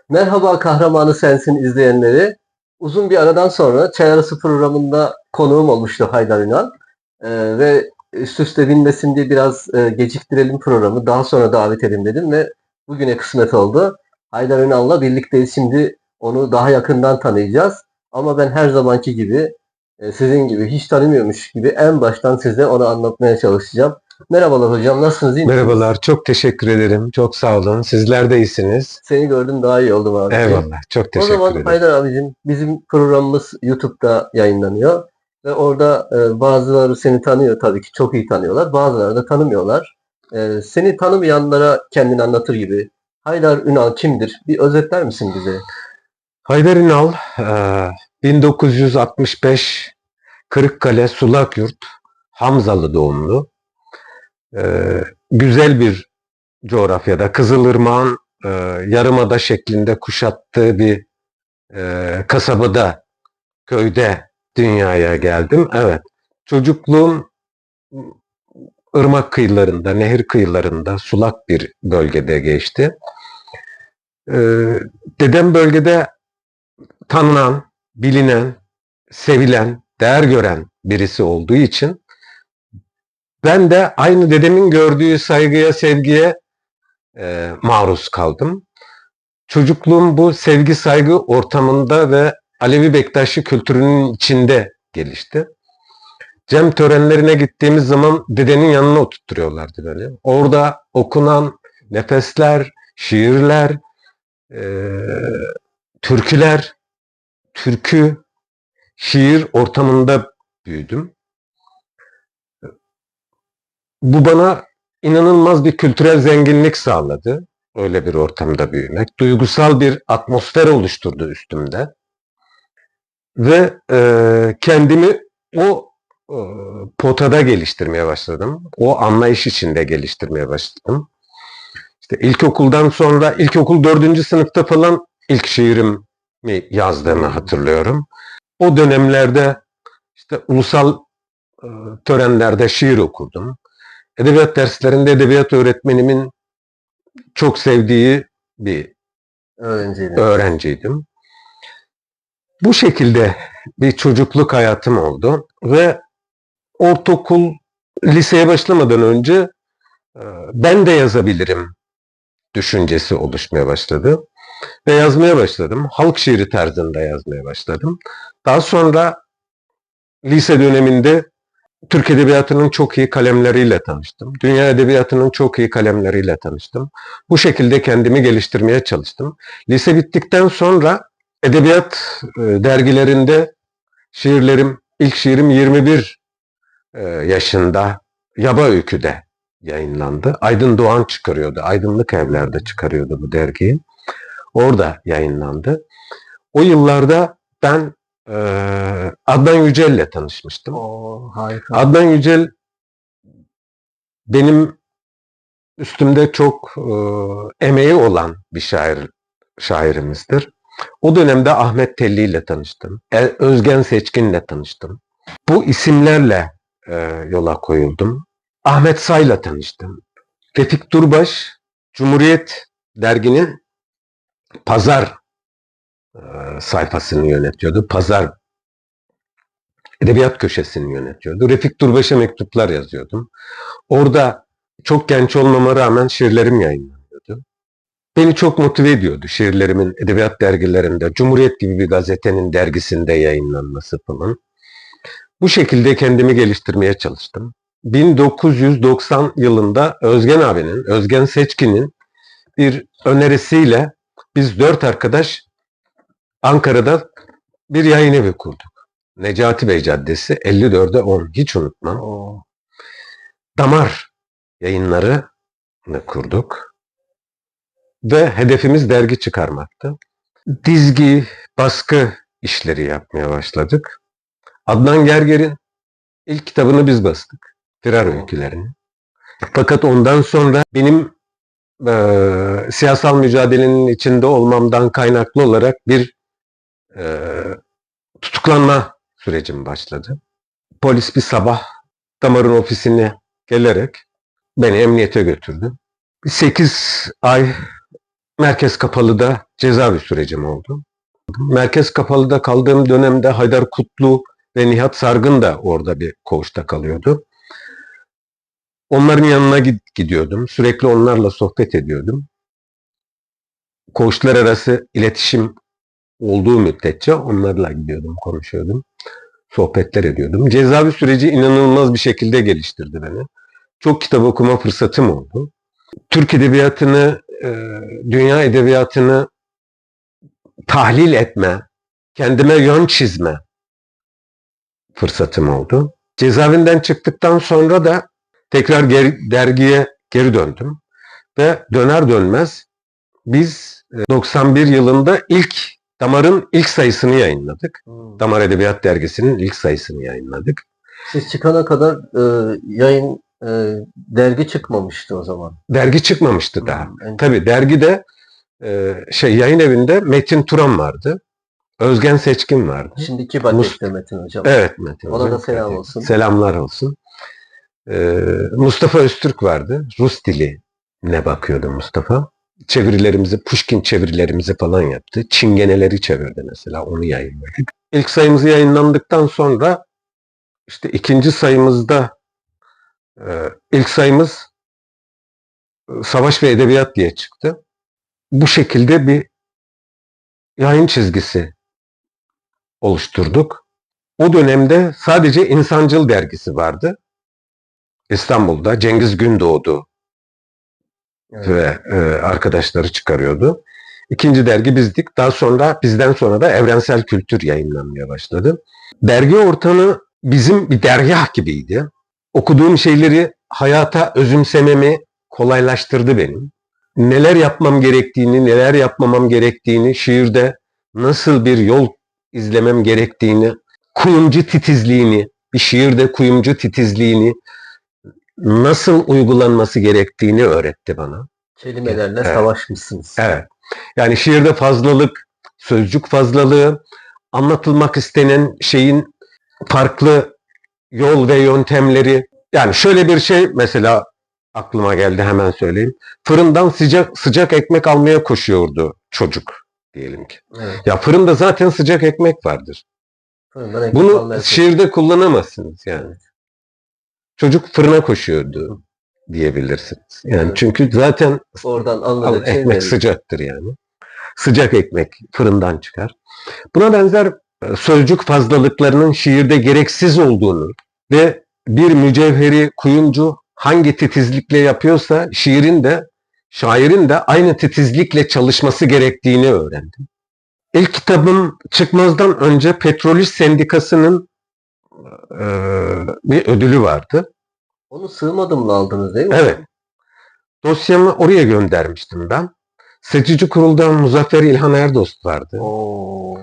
Merhaba Kahramanı Sensin izleyenleri. Uzun bir aradan sonra Çay Arası programında konuğum olmuştu Haydar Ünal. Ve üst üste binmesin diye biraz geciktirelim programı. Daha sonra davet edin dedim ve bugüne kısmet oldu. Haydar Ünal'la birlikteyiz. Şimdi onu daha yakından tanıyacağız. Ama ben her zamanki gibi sizin gibi hiç tanımıyormuş gibi en baştan size onu anlatmaya çalışacağım. Merhabalar hocam, nasılsınız, iyi misiniz? Merhabalar, çok teşekkür ederim. Çok sağ olun. Sizler de iyisiniz. Seni gördüm daha iyi oldum abiciğim. Eyvallah, çok O teşekkür zaman ederim. Haydar abicim bizim programımız YouTube'da yayınlanıyor ve orada bazıları seni tanıyor tabii ki çok iyi tanıyorlar. Bazıları da tanımıyorlar. Seni tanımayanlara kendini anlatır gibi Haydar Ünal kimdir? Bir özetler misin bize? Haydar Ünal, 1965 Kırıkkale Sulakyurt Hamzalı doğumlu. Güzel bir coğrafyada, Kızılırmak'ın yarımada şeklinde kuşattığı bir kasabada, köyde dünyaya geldim. Evet, çocukluğum ırmak kıyılarında, nehir kıyılarında, sulak bir bölgede geçti. Dedem bölgede tanınan, bilinen, sevilen, değer gören birisi olduğu için ben de aynı dedemin gördüğü saygıya, sevgiye maruz kaldım. Çocukluğum bu sevgi saygı ortamında ve Alevi Bektaşi kültürünün içinde gelişti. Cem törenlerine gittiğimiz zaman dedenin yanına oturtturuyorlardı beni. Orada okunan nefesler, şiirler, türküler, türkü, şiir ortamında büyüdüm. Bu bana inanılmaz bir kültürel zenginlik sağladı. Öyle bir ortamda büyümek. Duygusal bir atmosfer oluşturdu üstümde. Ve kendimi o potada geliştirmeye başladım. O anlayış içinde geliştirmeye başladım. İşte ilkokuldan sonra, ilkokul 4. sınıfta falan ilk şiirimi yazdığımı hatırlıyorum. O dönemlerde işte ulusal törenlerde şiir okurdum. Edebiyat derslerinde edebiyat öğretmenimin çok sevdiği bir öğrenciydim. Bu şekilde bir çocukluk hayatım oldu ve ortaokul, liseye başlamadan önce ben de yazabilirim düşüncesi oluşmaya başladı. Ve yazmaya başladım. Halk şiiri tarzında yazmaya başladım. Daha sonra lise döneminde Türk Edebiyatı'nın çok iyi kalemleriyle tanıştım. Dünya Edebiyatı'nın çok iyi kalemleriyle tanıştım. Bu şekilde kendimi geliştirmeye çalıştım. Lise bittikten sonra edebiyat dergilerinde ilk şiirim 21 yaşında Yaba Öykü'de yayınlandı. Aydın Doğan çıkarıyordu. Aydınlık Evler'de çıkarıyordu bu dergiyi. Orada yayınlandı. O yıllarda ben Adnan Yücel'le tanışmıştım. Harika. Adnan Yücel benim üstümde çok emeği olan bir şairimizdir. O dönemde Ahmet Telli ile tanıştım. Özgen Seçkin'le tanıştım. Bu isimlerle yola koyuldum. Ahmet Say'la tanıştım. Refik Durbaş, Cumhuriyet derginin Pazar sayfasını yönetiyordu. Pazar edebiyat köşesini yönetiyordu. Refik Durbaş'a mektuplar yazıyordum. Orada çok genç olmama rağmen şiirlerim yayınlanıyordu. Beni çok motive ediyordu şiirlerimin edebiyat dergilerinde, Cumhuriyet gibi bir gazetenin dergisinde yayınlanması falan. Bu şekilde kendimi geliştirmeye çalıştım. 1990 yılında Özgen Seçkin'in bir önerisiyle biz 4 arkadaş Ankara'da bir yayın evi kurduk. Necati Bey Caddesi 54'e 10. Hiç unutmam. Damar yayınlarını kurduk. Ve hedefimiz dergi çıkarmaktı. Dizgi, baskı işleri yapmaya başladık. Adnan Gerger'in ilk kitabını biz bastık. Firar öykülerini. Fakat ondan sonra benim siyasal mücadelenin içinde olmamdan kaynaklı olarak bir tutuklanma sürecim başladı. Polis bir sabah Damar'ın ofisine gelerek beni emniyete götürdü. 8 ay Merkez Kapalı'da cezaevi sürecim oldu. Merkez Kapalı'da kaldığım dönemde Haydar Kutlu ve Nihat Sargın da orada bir koğuşta kalıyordu. Onların yanına gidiyordum. Sürekli onlarla sohbet ediyordum. Koğuşlar arası iletişim olduğu müddetçe onlarla gidiyordum, konuşuyordum. Sohbetler ediyordum. Cezaevi süreci inanılmaz bir şekilde geliştirdi beni. Çok kitap okuma fırsatım oldu. Türk edebiyatını, dünya edebiyatını tahlil etme, kendime yön çizme fırsatım oldu. Cezaevinden çıktıktan sonra da tekrar dergiye geri döndüm. Ve döner dönmez biz 91 yılında Damar'ın ilk sayısını yayınladık. Damar Edebiyat Dergisi'nin ilk sayısını yayınladık. Siz çıkana kadar dergi çıkmamıştı o zaman. Dergi çıkmamıştı daha. Evet. Tabii dergide yayın evinde Metin Turan vardı. Özgen Seçkin vardı. Şimdiki Badek'te Metin Hocam. Evet Metin. Ona da selam olsun. Selamlar olsun. Mustafa Öztürk vardı. Rus diline bakıyordu Mustafa. Çevirilerimizi, Pushkin çevirilerimizi falan yaptı. Çingeneleri çevirdi mesela. Onu yayınladık. İlk sayımız yayınlandıktan sonra işte ikinci sayımızda ilk sayımız Savaş ve Edebiyat diye çıktı. Bu şekilde bir yayın çizgisi oluşturduk. O dönemde sadece İnsancıl dergisi vardı. İstanbul'da Cengiz Gündoğdu ve arkadaşları çıkarıyordu. İkinci dergi bizdik. Daha sonra bizden sonra da Evrensel Kültür yayınlanmaya başladı. Dergi ortamı bizim bir dergah gibiydi. Okuduğum şeyleri hayata özümsememi kolaylaştırdı benim. Neler yapmam gerektiğini, neler yapmamam gerektiğini, şiirde nasıl bir yol izlemem gerektiğini, kuyumcu titizliğini, bir şiirde kuyumcu titizliğini nasıl uygulanması gerektiğini öğretti bana. Kelimelerle savaşmışsınız. Evet. Yani şiirde fazlalık, sözcük fazlalığı, anlatılmak istenen şeyin farklı yol ve yöntemleri. Yani şöyle bir şey mesela aklıma geldi, hemen söyleyeyim. Fırından sıcak ekmek almaya koşuyordu çocuk diyelim ki. Evet. Ya fırında zaten sıcak ekmek vardır. Bunu şiirde kullanamazsınız yani. Evet. Çocuk fırına koşuyordu diyebilirsiniz. Yani evet. Çünkü zaten oradan anladık ekmek sıcaktır yani. Sıcak ekmek fırından çıkar. Buna benzer sözcük fazlalıklarının şiirde gereksiz olduğunu ve bir mücevheri kuyumcu hangi titizlikle yapıyorsa şairin de aynı titizlikle çalışması gerektiğini öğrendim. İlk kitabım çıkmazdan önce Petrolist Sendikası'nın bir ödülü vardı. Onu sığmadımla aldınız değil mi? Evet. Dosyamı oraya göndermiştim ben. Seçici kuruldan Muzaffer İlhan Erdost vardı. Oo.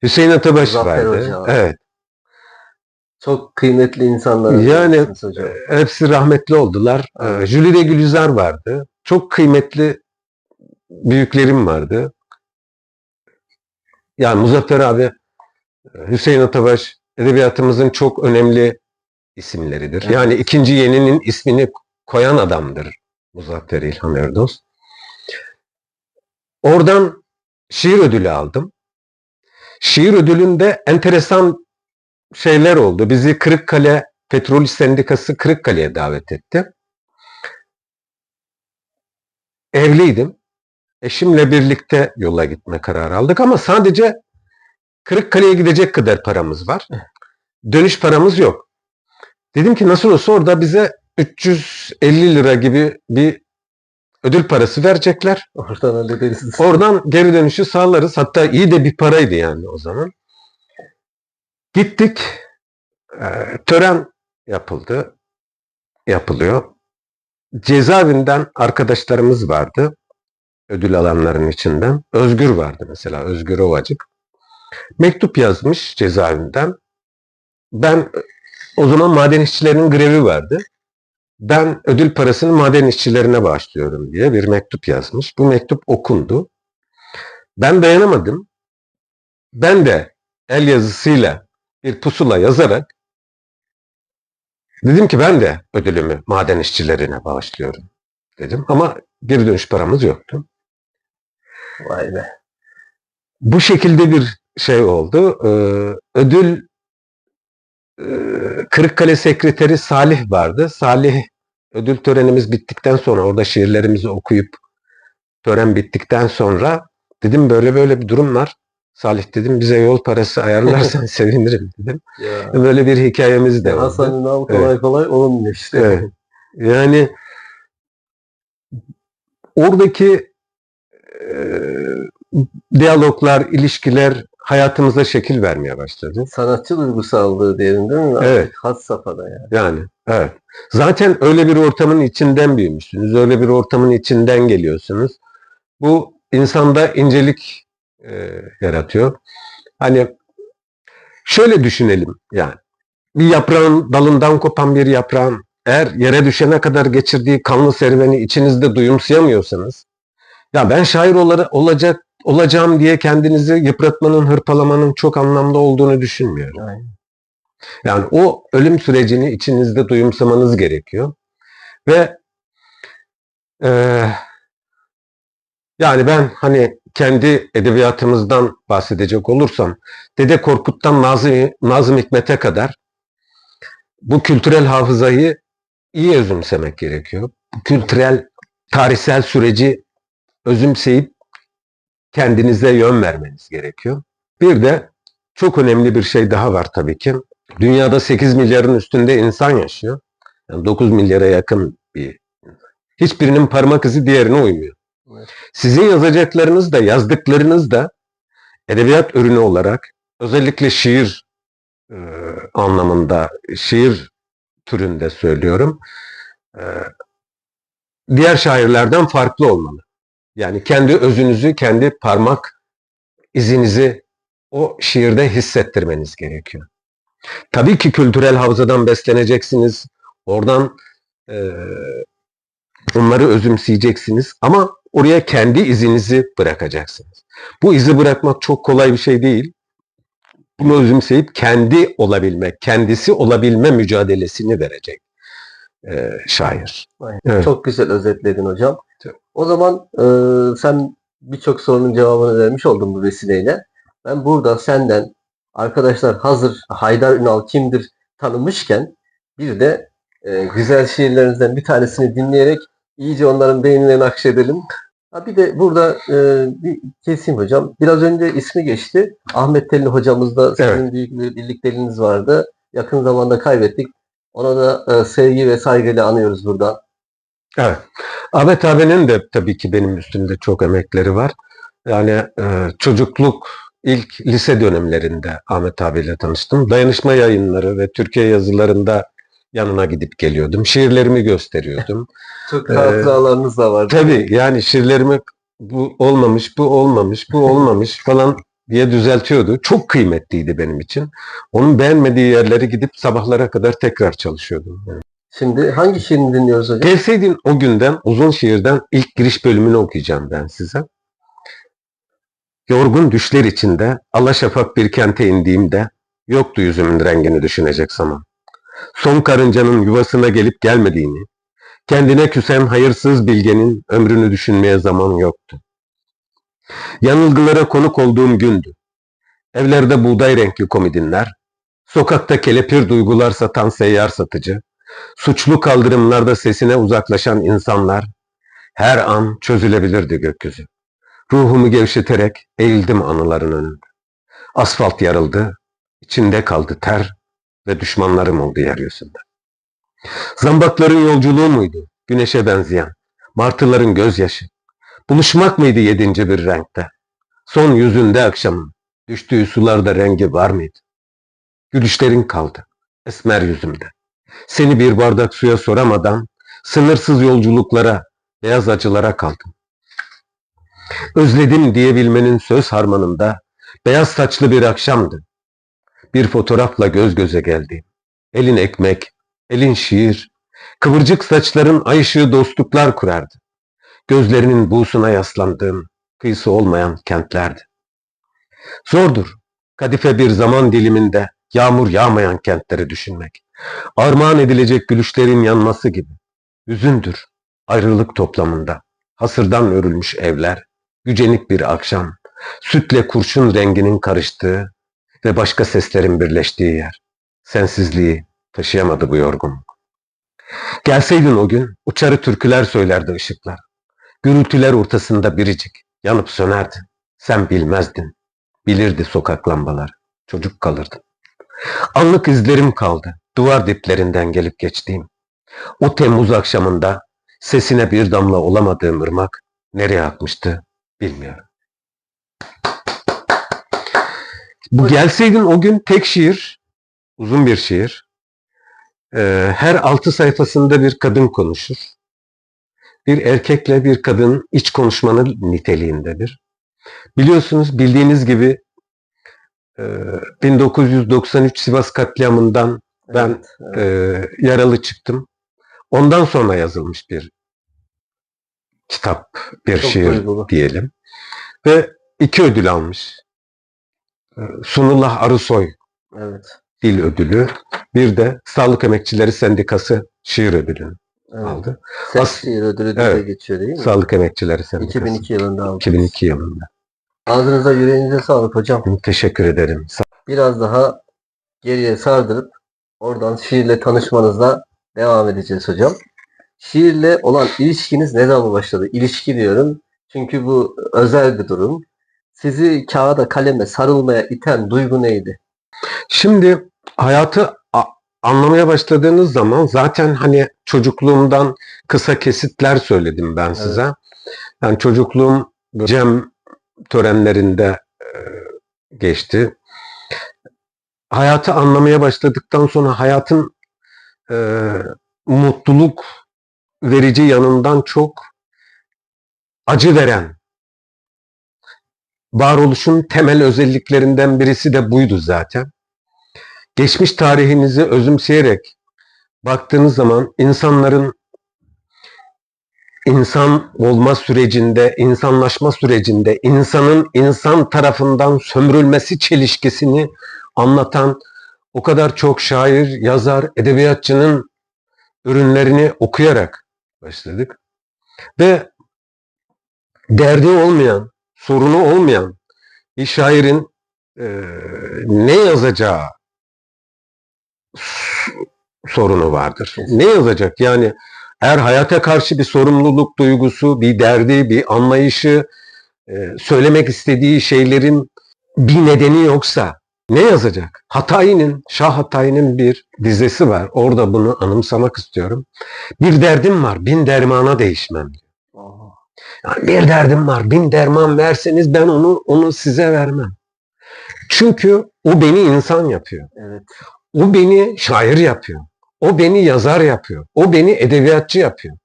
Hüseyin Atabaş Muzaffer vardı. Hoca. Evet. Çok kıymetli insanlar. Yani hepsi rahmetli oldular. Evet. Jülide Gülizar vardı. Çok kıymetli büyüklerim vardı. Yani Muzaffer abi, Hüseyin Atabaş edebiyatımızın çok önemli isimleridir. Evet. Yani ikinci yeninin ismini koyan adamdır Muzaffer İlhan Erdoğan. Oradan şiir ödülü aldım. Şiir ödülünde enteresan şeyler oldu. Bizi Kırıkkale Petrolist Sendikası Kırıkkale'ye davet etti. Evliydim. Eşimle birlikte yola gitme kararı aldık ama sadece Kırıkkale'ye gidecek kadar paramız var. Dönüş paramız yok. Dedim ki nasıl olsa orada bize 350 lira gibi bir ödül parası verecekler. Oradan geri dönüşü sağlarız. Hatta iyi de bir paraydı yani o zaman. Gittik. Tören yapılıyor. Cezaevinden arkadaşlarımız vardı. Ödül alanların içinden. Özgür vardı mesela. Özgür Ovacık. Mektup yazmış cezaevinden. Ben o zaman maden işçilerinin grevi vardı. Ben ödül parasını maden işçilerine bağışlıyorum diye bir mektup yazmış. Bu mektup okundu. Ben dayanamadım. Ben de el yazısıyla bir pusula yazarak dedim ki ben de ödülümü maden işçilerine bağışlıyorum dedim. Ama geri dönüş paramız yoktu. Vay be. Bu şekilde bir şey oldu. Ödül Kırıkkale Sekreteri Salih vardı. Salih ödül törenimiz bittikten sonra orada şiirlerimizi okuyup tören bittikten sonra dedim böyle böyle bir durum var. Salih dedim bize yol parası ayarlarsan sevinirim dedim. Ya. Böyle bir hikayemiz de Hasan oldu. Ünal kolay kolay olmuyor işte. Evet. Yani oradaki diyaloglar, ilişkiler hayatımıza şekil vermeye başladı. Sanatçı duygusallığı diyelim değil mi? Evet. Had safhada yani. Yani evet. Zaten öyle bir ortamın içinden büyümüşsünüz. Öyle bir ortamın içinden geliyorsunuz. Bu insanda incelik yaratıyor. Hani şöyle düşünelim yani. Bir yaprağın dalından kopan bir yaprağın eğer yere düşene kadar geçirdiği kanlı serüveni içinizde duyumsayamıyorsanız ya ben şair olacağım diye kendinizi yıpratmanın, hırpalamanın çok anlamlı olduğunu düşünmüyorum. Aynen. Yani o ölüm sürecini içinizde duyumsamanız gerekiyor. Ve yani ben hani kendi edebiyatımızdan bahsedecek olursam Dede Korkut'tan Nazım Hikmet'e kadar bu kültürel hafızayı iyi özümsemek gerekiyor. Bu kültürel, tarihsel süreci özümseyip kendinize yön vermeniz gerekiyor. Bir de çok önemli bir şey daha var tabii ki. Dünyada 8 milyarın üstünde insan yaşıyor. Yani 9 milyara yakın bir. Hiçbirinin parmak izi diğerine uymuyor. Evet. Sizin yazacaklarınız da yazdıklarınız da edebiyat ürünü olarak özellikle şiir anlamında, şiir türünde söylüyorum. Diğer şairlerden farklı olmalı. Yani kendi özünüzü, kendi parmak izinizi o şiirde hissettirmeniz gerekiyor. Tabii ki kültürel havzadan besleneceksiniz. Oradan onları özümseyeceksiniz. Ama oraya kendi izinizi bırakacaksınız. Bu izi bırakmak çok kolay bir şey değil. Bunu özümseyip kendi olabilmek, kendisi olabilme mücadelesini verecek şair. Aynen. Evet. Çok güzel özetledin hocam. Çok. O zaman sen birçok sorunun cevabını vermiş oldun bu vesileyle. Ben burada senden arkadaşlar hazır Haydar Ünal kimdir tanımışken bir de güzel şiirlerinizden bir tanesini dinleyerek iyice onların beynine nakşedelim. Ha bir de burada bir keseyim hocam. Biraz önce ismi geçti. Ahmet Telli hocamızla sizin büyük bir birlikteliğiniz vardı. Yakın zamanda kaybettik. Ona da sevgi ve saygıyla anıyoruz buradan. Evet. Ahmet abinin de tabii ki benim üstümde çok emekleri var. Yani çocukluk ilk lise dönemlerinde Ahmet abiyle tanıştım. Dayanışma yayınları ve Türkiye yazılarında yanına gidip geliyordum. Şiirlerimi gösteriyordum. Çok hatıralarınız da var. Tabii yani şiirlerimi bu olmamış, bu olmamış, bu olmamış falan diye düzeltiyordu. Çok kıymetliydi benim için. Onun beğenmediği yerleri gidip sabahlara kadar tekrar çalışıyordum. Yani. Şimdi hangi şiirini dinliyoruz hocam? Gelseydin o günden uzun şiirden ilk giriş bölümünü okuyacağım ben size. Yorgun düşler içinde alaşafak bir kente indiğimde yoktu yüzümün rengini düşünecek zaman. Son karıncanın yuvasına gelip gelmediğini, kendine küsen hayırsız bilgenin ömrünü düşünmeye zaman yoktu. Yanılgılara konuk olduğum gündü. Evlerde buğday renkli komidinler, sokakta kelepir duygular satan seyyar satıcı, suçlu kaldırımlarda sesine uzaklaşan insanlar, her an çözülebilirdi gökyüzü. Ruhumu gevşeterek eğildim anıların önünde. Asfalt yarıldı, içinde kaldı ter ve düşmanlarım oldu yeryüzünde. Zambakların yolculuğu muydu, güneşe benzeyen, martıların gözyaşı? Buluşmak mıydı yedinci bir renkte? Son yüzünde akşamın, düştüğü sularda rengi var mıydı? Gülüşlerin kaldı, esmer yüzümde. Seni bir bardak suya soramadan, sınırsız yolculuklara, beyaz acılara kaldım. Özledim diyebilmenin söz harmanında, beyaz saçlı bir akşamdı. Bir fotoğrafla göz göze geldi. Elin ekmek, elin şiir, kıvırcık saçların ay ışığı dostluklar kurardı. Gözlerinin buğusuna yaslandığım, kıyısı olmayan kentlerdi. Zordur, kadife bir zaman diliminde yağmur yağmayan kentleri düşünmek. Armağan edilecek gülüşlerin yanması gibi. Hüzündür, ayrılık toplamında, hasırdan örülmüş evler, gücenik bir akşam, sütle kurşun renginin karıştığı ve başka seslerin birleştiği yer. Sensizliği taşıyamadı bu yorgunluk. Gelseydin o gün, uçarı türküler söylerdi ışıklar. Gürültüler ortasında biricik, yanıp sönerdi. Sen bilmezdin, bilirdi sokak lambaları. Çocuk kalırdın. Anlık izlerim kaldı, duvar diplerinden gelip geçtiğim. O Temmuz akşamında sesine bir damla olamadığım ırmak nereye akmıştı bilmiyorum. Bu gelseydin o gün tek şiir, uzun bir şiir. Her 6 sayfasında bir kadın konuşur. Bir erkekle bir kadın iç konuşmanın niteliğindedir. Biliyorsunuz, bildiğiniz gibi 1993 Sivas katliamından ben yaralı çıktım. Ondan sonra yazılmış bir kitap, bir Çok şiir duygulu. diyelim. Ve 2 ödül almış. Sunullah Arısoy Evet. Dil Ödülü, bir de Sağlık Emekçileri Sendikası Şiir Ödülünü Evet. aldı. Ses şiir ödülü diye Evet. geçiyor değil mi? Sağlık Emekçileri Sendikası. 2002 yılında aldı. 2002 yılında. Ağzınıza yüreğinize sağlık hocam. Teşekkür ederim. Biraz daha geriye sardırıp oradan şiirle tanışmanızla devam edeceğiz hocam. Şiirle olan ilişkiniz ne zaman başladı? İlişki diyorum. Çünkü bu özel bir durum. Sizi kağıda kaleme sarılmaya iten duygu neydi? Şimdi hayatı anlamaya başladığınız zaman zaten hani çocukluğumdan kısa kesitler söyledim ben size. Yani çocukluğum cem törenlerinde geçti. Hayatı anlamaya başladıktan sonra hayatın mutluluk verici yanından çok acı veren, varoluşun temel özelliklerinden birisi de buydu zaten. Geçmiş tarihinizi özümseyerek baktığınız zaman insanların insan olma sürecinde, insanlaşma sürecinde insanın insan tarafından sömürülmesi çelişkisini anlatan o kadar çok şair, yazar, edebiyatçının ürünlerini okuyarak başladık. Ve derdi olmayan, sorunu olmayan bir şairin ne yazacağı sorunu vardır. Ne yazacak? Yani eğer hayata karşı bir sorumluluk duygusu, bir derdi, bir anlayışı, söylemek istediği şeylerin bir nedeni yoksa ne yazacak? Hatayi'nin, Şah Hatayi'nin bir dizesi var. Orada bunu anımsamak istiyorum. Bir derdim var, bin dermana değişmem. Yani bir derdim var, bin derman verseniz ben onu size vermem. Çünkü o beni insan yapıyor. Evet. O beni şair yapıyor. O beni yazar yapıyor. O beni edebiyatçı yapıyor.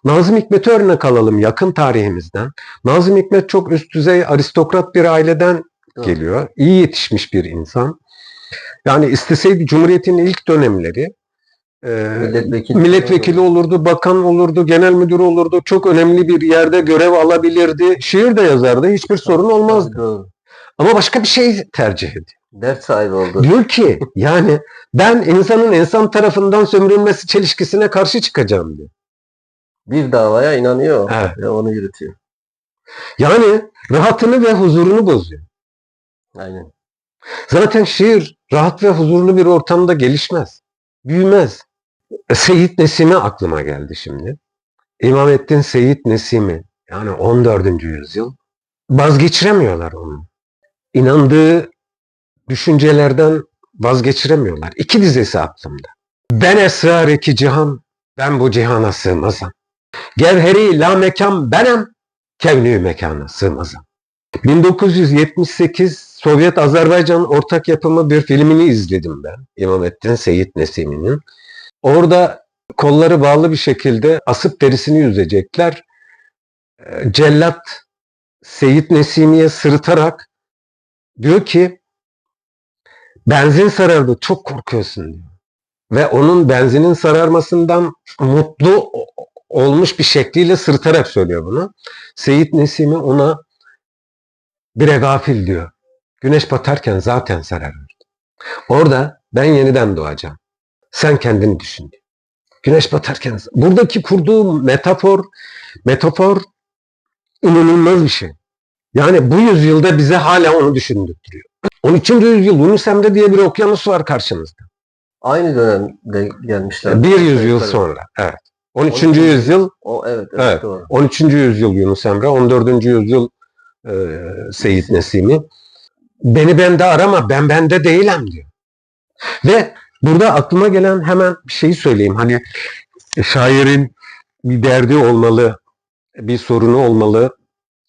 Nazım Hikmet'e örnek alalım yakın tarihimizden. Nazım Hikmet çok üst düzey aristokrat bir aileden geliyor. İyi yetişmiş bir insan. Yani isteseydi Cumhuriyet'in ilk dönemleri milletvekili olurdu, bakan olurdu, genel müdür olurdu. Çok önemli bir yerde görev alabilirdi. Şiir de yazardı. Hiçbir sorun olmazdı. Ama başka bir şey tercih ediyor. Dert sahibi oldu. Diyor ki yani ben insanın insan tarafından sömürülmesi çelişkisine karşı çıkacağım diyor. Bir davaya inanıyor Evet. ve onu yürütüyor. Yani rahatını ve huzurunu bozuyor. Aynen. Zaten şiir rahat ve huzurlu bir ortamda gelişmez. Büyümez. Seyyid Nesimi aklıma geldi şimdi. İmamettin Seyyid Nesimi, yani 14. yüzyıl, vazgeçiremiyorlar onu. İnandığı düşüncelerden vazgeçiremiyorlar. 2 dizesi aklımda. Ben esrar-ı cihan, ben bu cihana sığmazam. Gevheri la mekan benem, kevnü mekana sığmazam. 1978 Sovyet-Azerbaycan ortak yapımı bir filmini izledim ben. İmamettin Seyyid Nesimi'nin. Orada kolları bağlı bir şekilde asıp derisini yüzecekler. Cellat Seyyid Nesimi'ye sırıtarak diyor ki benzin sarardı, çok korkuyorsun diyor. Ve onun benzinin sararmasından mutlu olmuş bir şekliyle sırıtarak söylüyor bunu. Seyyid Nesimi ona bire gafil diyor. Güneş batarken zaten sararır. Orada ben yeniden doğacağım. Sen kendini düşün diyor. Güneş batarken. Buradaki kurduğu metafor inanılmaz bir şey. Yani bu yüzyılda bize hala onu düşündürtüyor. 13. yüzyıl Yunus Emre diye bir okyanus var karşımızda. Aynı dönemde gelmişler. Bir yüzyıl Yukarı. sonra. Evet. 13. 13. yüzyıl Evet, evet. doğru. 13. yüzyıl Yunus Emre, 14. yüzyıl Seyit Nesimi. Beni bende arama, ben bende değilim diyor. Ve burada aklıma gelen hemen bir şeyi söyleyeyim. Hani şairin bir derdi olmalı, bir sorunu olmalı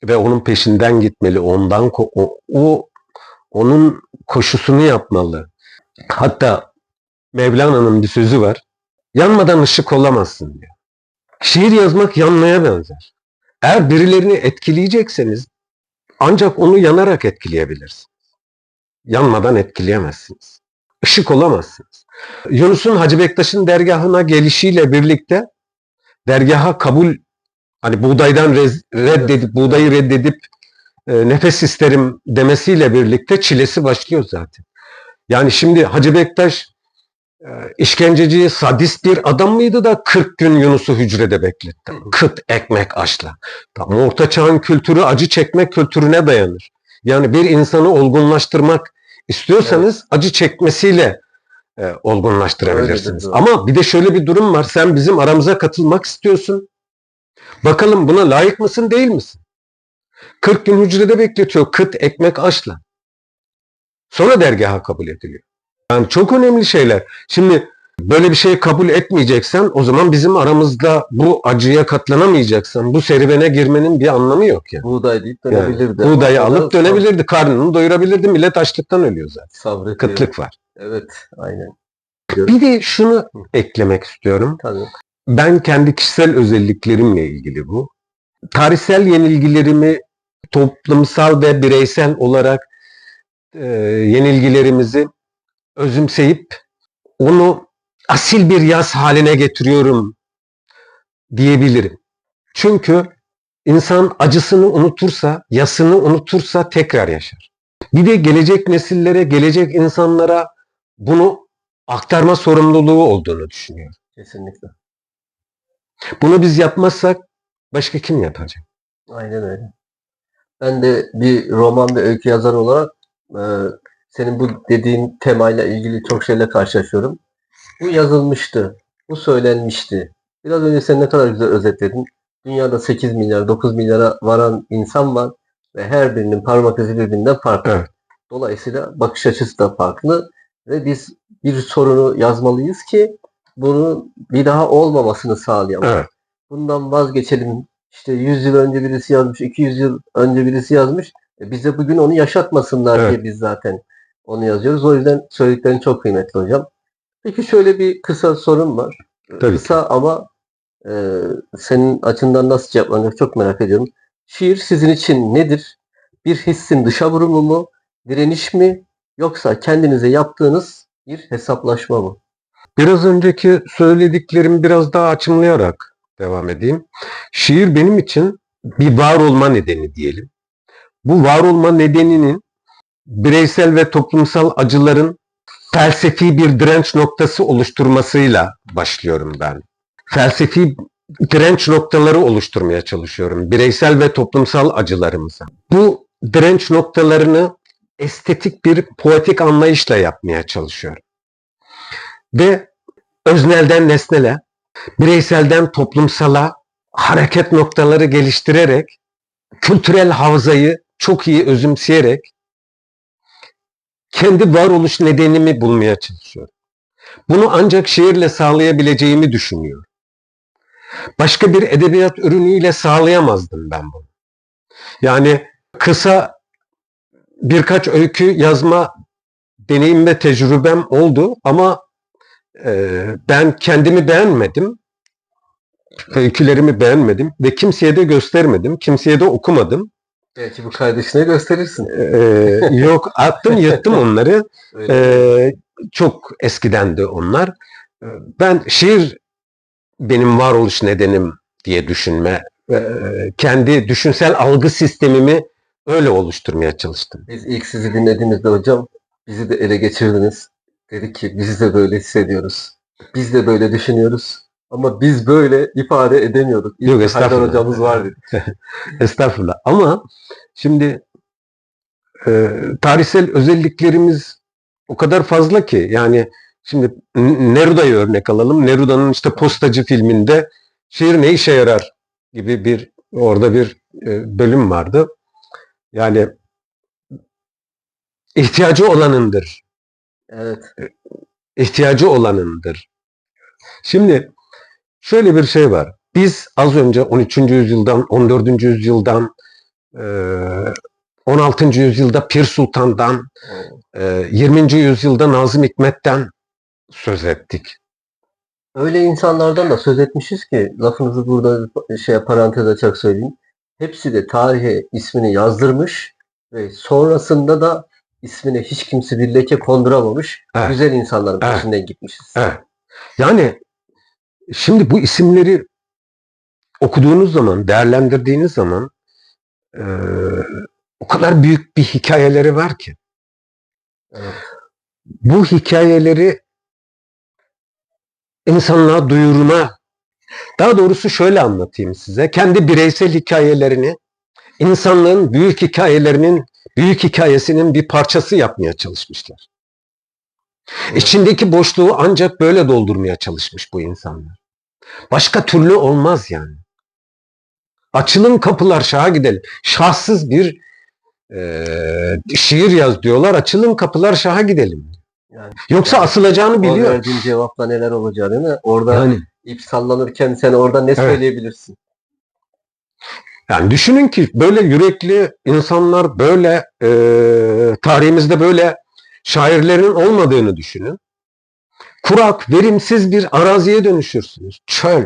ve onun peşinden gitmeli. Onun koşusunu yapmalı. Hatta Mevlana'nın bir sözü var. Yanmadan ışık olamazsın diyor. Şiir yazmak yanmaya benzer. Eğer birilerini etkileyecekseniz ancak onu yanarak etkileyebilirsiniz. Yanmadan etkileyemezsiniz. Işık olamazsınız. Yunus'un Hacı Bektaş'ın dergahına gelişiyle birlikte dergaha kabul, hani buğdayı reddedip nefes isterim demesiyle birlikte çilesi başlıyor zaten. Yani şimdi Hacı Bektaş işkenceci, sadist bir adam mıydı da 40 gün Yunus'u hücrede bekletti? Kıt ekmek aşla. Tam Orta Çağ'ın kültürü acı çekmek kültürüne dayanır. Yani bir insanı olgunlaştırmak istiyorsanız acı çekmesiyle olgunlaştırabilirsiniz. Öyledir, Ama bir de şöyle bir durum var. Sen bizim aramıza katılmak istiyorsun. Bakalım buna layık mısın, değil misin? 40 gün hücrede bekletiyor kıt ekmek aşla. Sonra dergaha kabul ediliyor. Yani çok önemli şeyler. Şimdi böyle bir şey kabul etmeyeceksen o zaman bizim aramızda bu acıya katlanamayacaksan bu serüvene girmenin bir anlamı yok ya. Buğday deyip dönebilirdi. Yani, buğdayı Ama alıp dönebilirdi, karnını doyurabilirdi. Millet açlıktan ölüyor zaten. Sabrediyor. Kıtlık var. Evet, aynen. Bir de şunu eklemek istiyorum. Tabii. Ben kendi kişisel özelliklerimle ilgili bu. Tarihsel yenilgilerimi toplumsal ve bireysel olarak yenilgilerimizi özümseyip onu asil bir yaz haline getiriyorum diyebilirim. Çünkü insan acısını unutursa, yasını unutursa tekrar yaşar. Bir de gelecek nesillere, gelecek insanlara bunu aktarma sorumluluğu olduğunu düşünüyorum. Kesinlikle. Bunu biz yapmazsak başka kim yapacak? Aynen öyle. Ben de bir roman ve öykü yazarı olarak senin bu dediğin temayla ilgili çok şeyle karşılaşıyorum. Bu yazılmıştı. Bu söylenmişti. Biraz önce sen ne kadar güzel özetledin. Dünyada 8 milyar, 9 milyara varan insan var ve her birinin parmak izi birbirinden farklı. Evet. Dolayısıyla bakış açısı da farklı ve biz bir sorunu yazmalıyız ki bunun bir daha olmamasını sağlayalım. Evet. Bundan vazgeçelim. İşte 100 yıl önce birisi yazmış, 200 yıl önce birisi yazmış. Bize bugün onu yaşatmasınlar Evet. diye biz zaten onu yazıyoruz. O yüzden söylediklerin çok kıymetli hocam. Peki şöyle bir kısa sorum var. Tabii Kısa ama senin açından nasıl cevaplanacak çok merak ediyorum. Şiir sizin için nedir? Bir hissin dışa vurumu mu? Direniş mi? Yoksa kendinize yaptığınız bir hesaplaşma mı? Biraz önceki söylediklerimi biraz daha açımlayarak devam edeyim. Şiir benim için bir var olma nedeni diyelim. Bu var olma nedeninin bireysel ve toplumsal acıların felsefi bir direnç noktası oluşturmasıyla başlıyorum ben. Felsefi direnç noktaları oluşturmaya çalışıyorum. Bireysel ve toplumsal acılarımıza. Bu direnç noktalarını estetik bir poetik anlayışla yapmaya çalışıyorum. Ve öznelden nesnele, bireyselden toplumsala hareket noktaları geliştirerek, kültürel havzayı çok iyi özümseyerek kendi varoluş nedenimi bulmaya çalışıyorum. Bunu ancak şiirle sağlayabileceğimi düşünüyorum. Başka bir edebiyat ürünüyle sağlayamazdım ben bunu. Yani kısa birkaç öykü yazma deneyim ve tecrübem oldu ama ben kendimi beğenmedim. Öykülerimi beğenmedim ve kimseye de göstermedim. Kimseye de okumadım. Belki bu kardeşine gösterirsin. Yok, attım yırttım onları. Çok eskiden de onlar. Ben şiir benim varoluş nedenim diye düşünme, kendi düşünsel algı sistemimi öyle oluşturmaya çalıştım. Biz ilk sizi dinlediğimizde hocam bizi de ele geçirdiniz. Dedik ki biz de böyle hissediyoruz. Biz de böyle düşünüyoruz. Ama biz böyle ifade edemiyorduk. İlk Yok, Haydar estağfurullah. hocamız var dedik. Estağfurullah. Ama Şimdi tarihsel özelliklerimiz o kadar fazla ki, yani şimdi Neruda'yı örnek alalım. Neruda'nın işte Postacı filminde şiir ne işe yarar gibi orada bir bölüm vardı. Yani ihtiyacı olanındır. Evet. İhtiyacı olanındır. Şimdi şöyle bir şey var. Biz az önce 13. yüzyıldan, 14. yüzyıldan, 16. yüzyılda Pir Sultan'dan, 20. yüzyılda Nazım Hikmet'ten söz ettik. Öyle insanlardan da söz etmişiz ki lafınızı burada parantez açarak söyleyeyim. Hepsi de tarihe ismini yazdırmış ve sonrasında da ismine hiç kimse bir leke konduramamış. Evet. Güzel insanların Evet. peşinden gitmişiz. Evet. Yani şimdi bu isimleri okuduğunuz zaman, değerlendirdiğiniz zaman o kadar büyük bir hikayeleri var ki. Evet. Bu hikayeleri insanlığa duyurma, daha doğrusu şöyle anlatayım size. Kendi bireysel hikayelerini, insanlığın büyük hikayelerinin, büyük hikayesinin bir parçası yapmaya çalışmışlar. Evet. İçindeki boşluğu ancak böyle doldurmaya çalışmış bu insanlar. Başka türlü olmaz yani. Açılın kapılar, şaha gidelim. Şahsız bir şiir yaz diyorlar. Açılın kapılar, şaha gidelim. Yani, Yoksa asılacağını o biliyor. verdiğin cevapla neler olacağı değil mi? Orada Yani, ip sallanırken sen orada ne söyleyebilirsin? yani düşünün ki böyle yürekli insanlar, böyle tarihimizde böyle şairlerin olmadığını düşünün. Kurak, verimsiz bir araziye dönüşürsünüz. Çöl.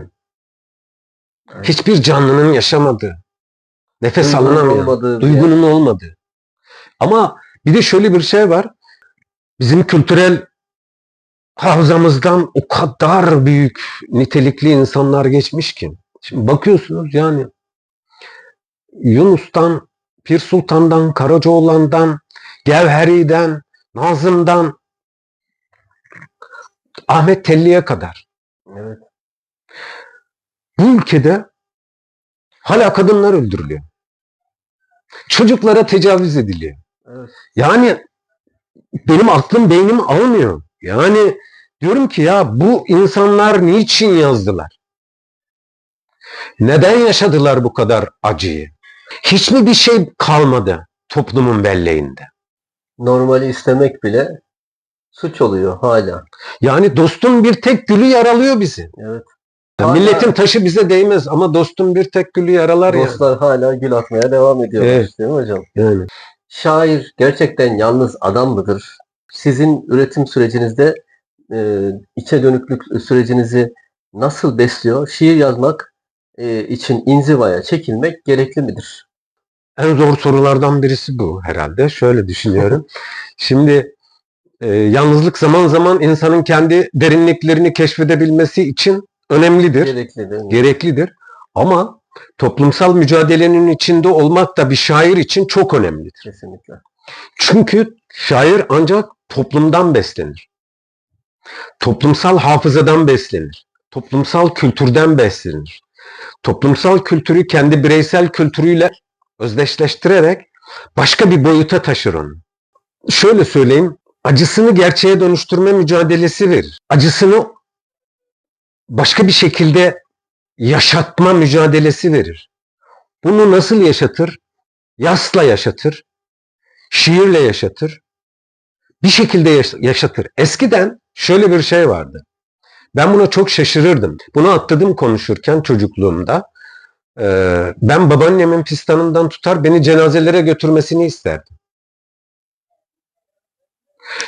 Evet. Hiçbir canlının yaşamadığı, nefes Duygunun alınamayan, olmadığı bir duygunun olmadığı. Ama bir de şöyle bir şey var. Bizim kültürel hafızamızdan o kadar büyük nitelikli insanlar geçmiş ki. Şimdi bakıyorsunuz yani Yunus'tan, Pir Sultan'dan, Karacaoğlan'dan, Gevheri'den, Nazım'dan, Ahmet Telli'ye kadar. Evet. Bu ülkede hala kadınlar öldürülüyor. Çocuklara tecavüz ediliyor. Evet. Yani benim aklım, beynim almıyor. Yani diyorum ki ya bu insanlar niçin yazdılar? Neden yaşadılar bu kadar acıyı? Hiç mi bir şey kalmadı toplumun belleğinde? Normali istemek bile suç oluyor hala. Yani dostun bir tek gülü yaralıyor bizi. Evet. Ya Hala milletin taşı bize değmez ama dostun bir tek gülü yaralar ya. dostlar hala gül atmaya devam ediyorlar. Evet. Değil mi hocam? Yani. Şair gerçekten yalnız adam mıdır? Sizin üretim sürecinizde içe dönüklük sürecinizi nasıl besliyor? Şiir yazmak için inzivaya çekilmek gerekli midir? En zor sorulardan birisi bu herhalde. Şöyle düşünüyorum. Şimdi yalnızlık zaman zaman insanın kendi derinliklerini keşfedebilmesi için önemlidir, Gerekli değil mi? gereklidir. Ama toplumsal mücadelenin içinde olmak da bir şair için çok önemlidir. Kesinlikle. Çünkü şair ancak toplumdan beslenir. Toplumsal hafızadan beslenir. Toplumsal kültürden beslenir. Toplumsal kültürü kendi bireysel kültürüyle özdeşleştirerek başka bir boyuta taşır onu. Şöyle söyleyeyim, acısını gerçeğe dönüştürme mücadelesi verir. Acısını başka bir şekilde yaşatma mücadelesi verir. Bunu nasıl yaşatır? Yasla yaşatır, şiirle yaşatır, bir şekilde yaşatır. Eskiden şöyle bir şey vardı. Ben buna çok şaşırırdım. Bunu atladım konuşurken çocukluğumda. Ben babaannemin fistanından tutar beni cenazelere götürmesini isterdim.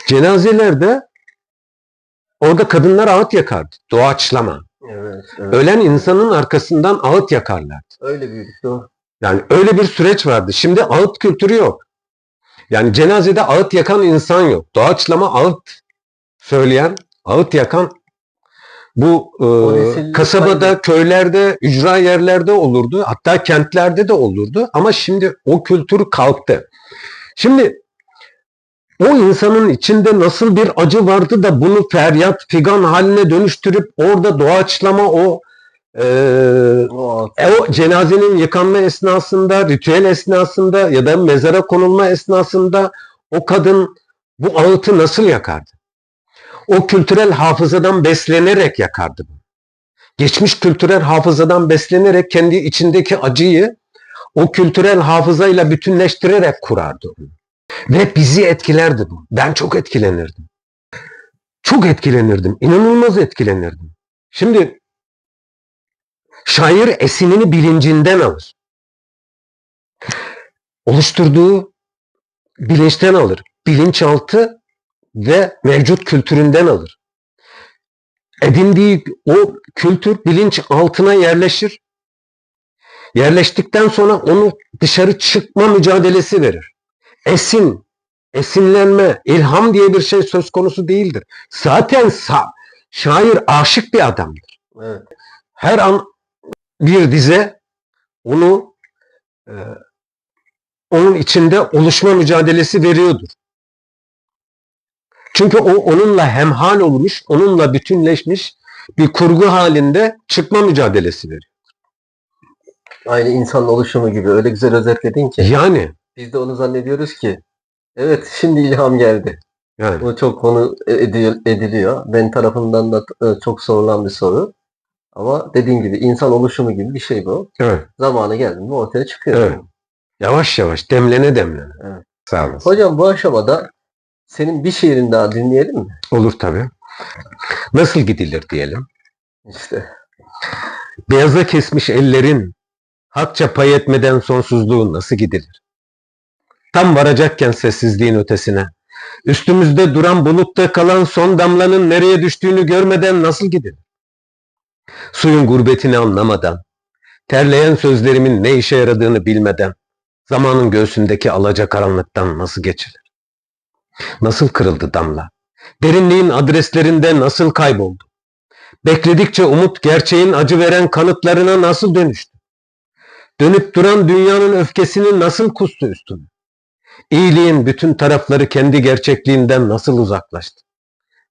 Cenazelerde orada kadınlar ağıt yakardı. Doğaçlama. Evet, evet. Ölen insanın arkasından ağıt yakarlardı. Öyle büyüdük o. Yani öyle bir süreç vardı. Şimdi ağıt kültürü yok. Yani cenazede ağıt yakan insan yok. Doğaçlama ağıt söyleyen, ağıt yakan bu kasabada, köylerde, ücra yerlerde olurdu. Hatta kentlerde de olurdu. Ama şimdi o kültür kalktı. Şimdi o insanın içinde nasıl bir acı vardı da bunu feryat, figan haline dönüştürüp orada doğaçlama o O O cenazenin yıkanma esnasında, ritüel esnasında ya da mezara konulma esnasında o kadın bu ağıtı nasıl yakardı? O kültürel hafızadan beslenerek yakardı. Geçmiş kültürel hafızadan beslenerek kendi içindeki acıyı o kültürel hafızayla bütünleştirerek kurardı. Ve bizi etkilerdi bu. Ben çok etkilenirdim. Çok etkilenirdim. İnanılmaz etkilenirdim. Şimdi şair esinini bilincinden alır. Oluşturduğu bilinçten alır. Bilinçaltı ve mevcut kültüründen alır. Edindiği o kültür bilinç altına yerleşir. Yerleştikten sonra onu dışarı çıkma mücadelesi verir. Esinlenme, ilham diye bir şey söz konusu değildir. Zaten şair aşık bir adamdır. evet. Her an bir dize onu onun içinde oluşma mücadelesi veriyordur. Çünkü o onunla hemhal olmuş, onunla bütünleşmiş bir kurgu halinde çıkma mücadelesi veriyor. Aynı insanın oluşumu gibi öyle güzel özetledin ki. Yani Biz de onu zannediyoruz ki evet şimdi ilham geldi. yani Bu çok konu ediliyor. Ben tarafından da çok sorulan bir soru. Ama dediğin gibi insan oluşumu gibi bir şey bu. evet, Zamanı geldiğinde ortaya çıkıyor. evet. Yavaş yavaş demlene demlene. Evet. Sağ olasın. Hocam bu aşamada senin bir şiirini daha dinleyelim mi? Olur tabii. Nasıl gidilir diyelim. İşte. Beyaza kesmiş ellerin hakça pay etmeden sonsuzluğu nasıl gidilir? Tam varacakken sessizliğin ötesine, üstümüzde duran bulutta kalan son damlanın nereye düştüğünü görmeden nasıl gidilir? Suyun gurbetini anlamadan, terleyen sözlerimin ne işe yaradığını bilmeden, zamanın göğsündeki alacakaranlıktan nasıl geçilir? Nasıl kırıldı damla? Derinliğin adreslerinde nasıl kayboldu? Bekledikçe umut gerçeğin acı veren kanıtlarına nasıl dönüştü? Dönüp duran dünyanın öfkesini nasıl kustu üstüme? İyiliğin bütün tarafları kendi gerçekliğinden nasıl uzaklaştı?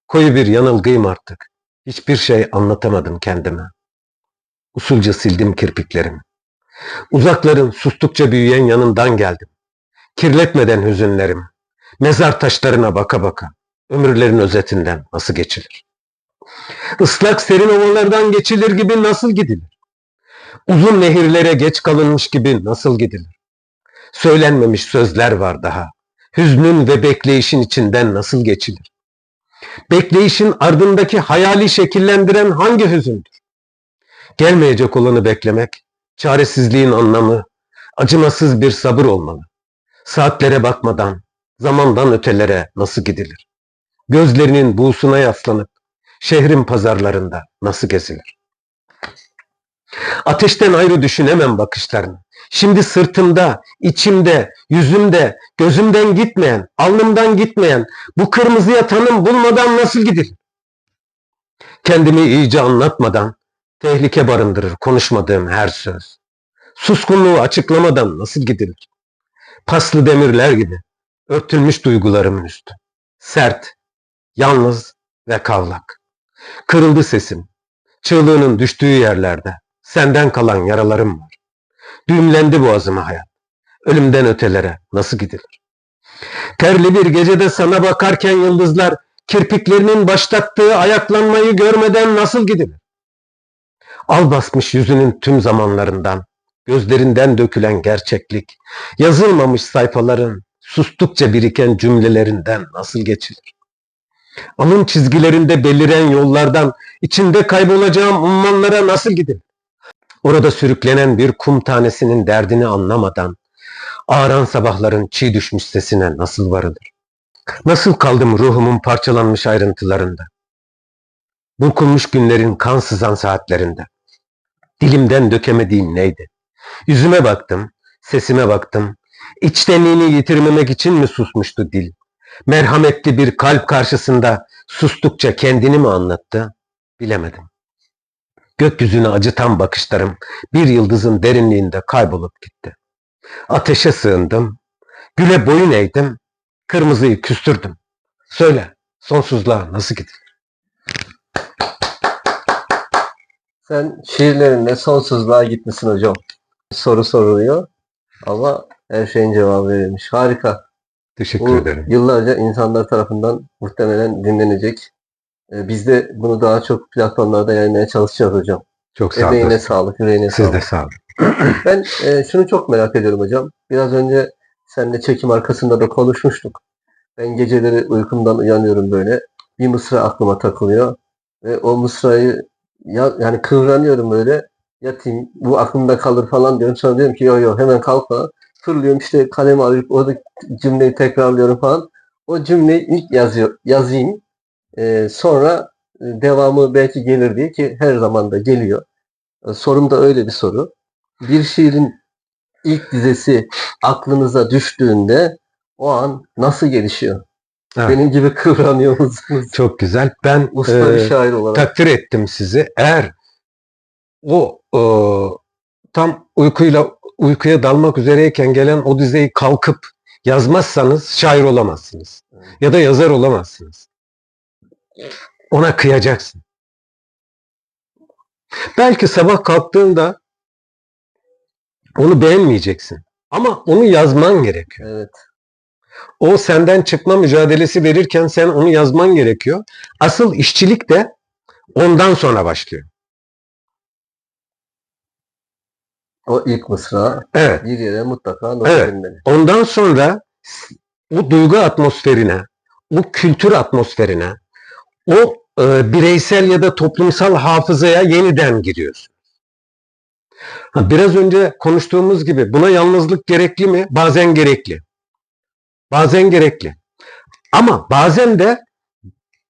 Koyu bir yanılgıyım artık. Hiçbir şey anlatamadım kendime. Usulca sildim kirpiklerimi. Uzakların sustukça büyüyen yanından geldim. Kirletmeden hüzünlerimi. Mezar taşlarına baka baka. Ömürlerin özetinden nasıl geçilir? Islak serin ovalardan geçilir gibi nasıl gidilir? Uzun nehirlere geç kalınmış gibi nasıl gidilir? Söylenmemiş sözler var daha. Hüznün ve bekleyişin içinden nasıl geçilir? Bekleyişin ardındaki hayali şekillendiren hangi hüzündür? Gelmeyecek olanı beklemek, çaresizliğin anlamı, acımasız bir sabır olmalı. Saatlere bakmadan, zamandan ötelere nasıl gidilir? Gözlerinin buğusuna yaslanıp, şehrin pazarlarında nasıl gezilir? Ateşten ayrı düşünemem bakışlarını. Şimdi sırtımda, içimde, yüzümde, gözümden gitmeyen, alnımdan gitmeyen, bu kırmızıya tanım bulmadan nasıl gidilir? Kendimi iyice anlatmadan, tehlike barındırır konuşmadığım her söz. Suskunluğu açıklamadan nasıl gidilir? Paslı demirler gibi örtülmüş duygularımın üstü. Sert, yalnız ve kavlak. Kırıldı sesim. Çığlığının düştüğü yerlerde senden kalan yaralarım var. Düğümlendi boğazıma hayat. Ölümden ötelere nasıl gidilir? Terli bir gecede sana bakarken yıldızlar kirpiklerinin başlattığı ayaklanmayı görmeden nasıl gidilir? Al basmış yüzünün tüm zamanlarından, gözlerinden dökülen gerçeklik, yazılmamış sayfaların sustukça biriken cümlelerinden nasıl geçilir? Alın çizgilerinde beliren yollardan içinde kaybolacağım ummanlara nasıl gidilir? Orada sürüklenen bir kum tanesinin derdini anlamadan, ağaran sabahların çiğ düşmüş sesine nasıl varılır? Nasıl kaldım ruhumun parçalanmış ayrıntılarında? Burkulmuş günlerin kan sızan saatlerinde. Dilimden dökemediğim neydi? Yüzüme baktım, sesime baktım. İçtenliğini yitirmemek için mi susmuştu dil? Merhametli bir kalp karşısında sustukça kendini mi anlattı? Bilemedim. Gökyüzünü acıtan bakışlarım bir yıldızın derinliğinde kaybolup gitti. Ateşe sığındım, güle boyun eğdim, kırmızıyı küstürdüm. Söyle, sonsuzluğa nasıl gidilir? Sen şiirlerinle sonsuzluğa gitmişsin hocam. Soru soruluyor ama her şeyin cevabı verilmiş. Harika. Teşekkür Bu ederim. yıllarca insanlar tarafından muhtemelen dinlenecek. Biz de bunu daha çok platformlarda yaymaya çalışacağız hocam. Çok sağ Emeğine olun. sağlık, yüreğine Siz de sağlık. sağ olun. Ben şunu çok merak ediyorum hocam. Biraz önce seninle çekim arkasında da konuşmuştuk. Ben geceleri uykumdan uyanıyorum böyle. Bir mısra aklıma takılıyor. Ve o mısrayı yani kıvranıyorum böyle. Yatayım bu aklımda kalır falan diyorum. Sonra diyorum ki yo yo hemen kalkma. Fırlıyorum işte kalemi alıp o cümleyi tekrarlıyorum falan. O cümleyi ilk yazayım. Sonra devamı belki gelir diye ki her zaman da geliyor. Sorum da öyle bir soru. Bir şiirin ilk dizesi aklınıza düştüğünde o an nasıl gelişiyor? Evet. Benim gibi kıvranıyor musunuz? Çok güzel. Ben Usta bir şair olarak. takdir ettim sizi. Eğer o tam uykuya dalmak üzereyken gelen o dizeyi kalkıp yazmazsanız şair olamazsınız. Ya da yazar olamazsınız. Ona kıyacaksın. Belki sabah kalktığında onu beğenmeyeceksin. Ama onu yazman gerekiyor. Evet. O senden çıkma mücadelesi verirken sen onu yazman gerekiyor. Asıl işçilik de ondan sonra başlıyor. O ilk mısra Evet. bir yere mutlaka not Evet. edilmeli. Ondan sonra o duygu atmosferine, o kültür atmosferine, o bireysel ya da toplumsal hafızaya yeniden giriyorsun. Biraz önce konuştuğumuz gibi buna yalnızlık gerekli mi? Bazen gerekli. Bazen gerekli. Ama bazen de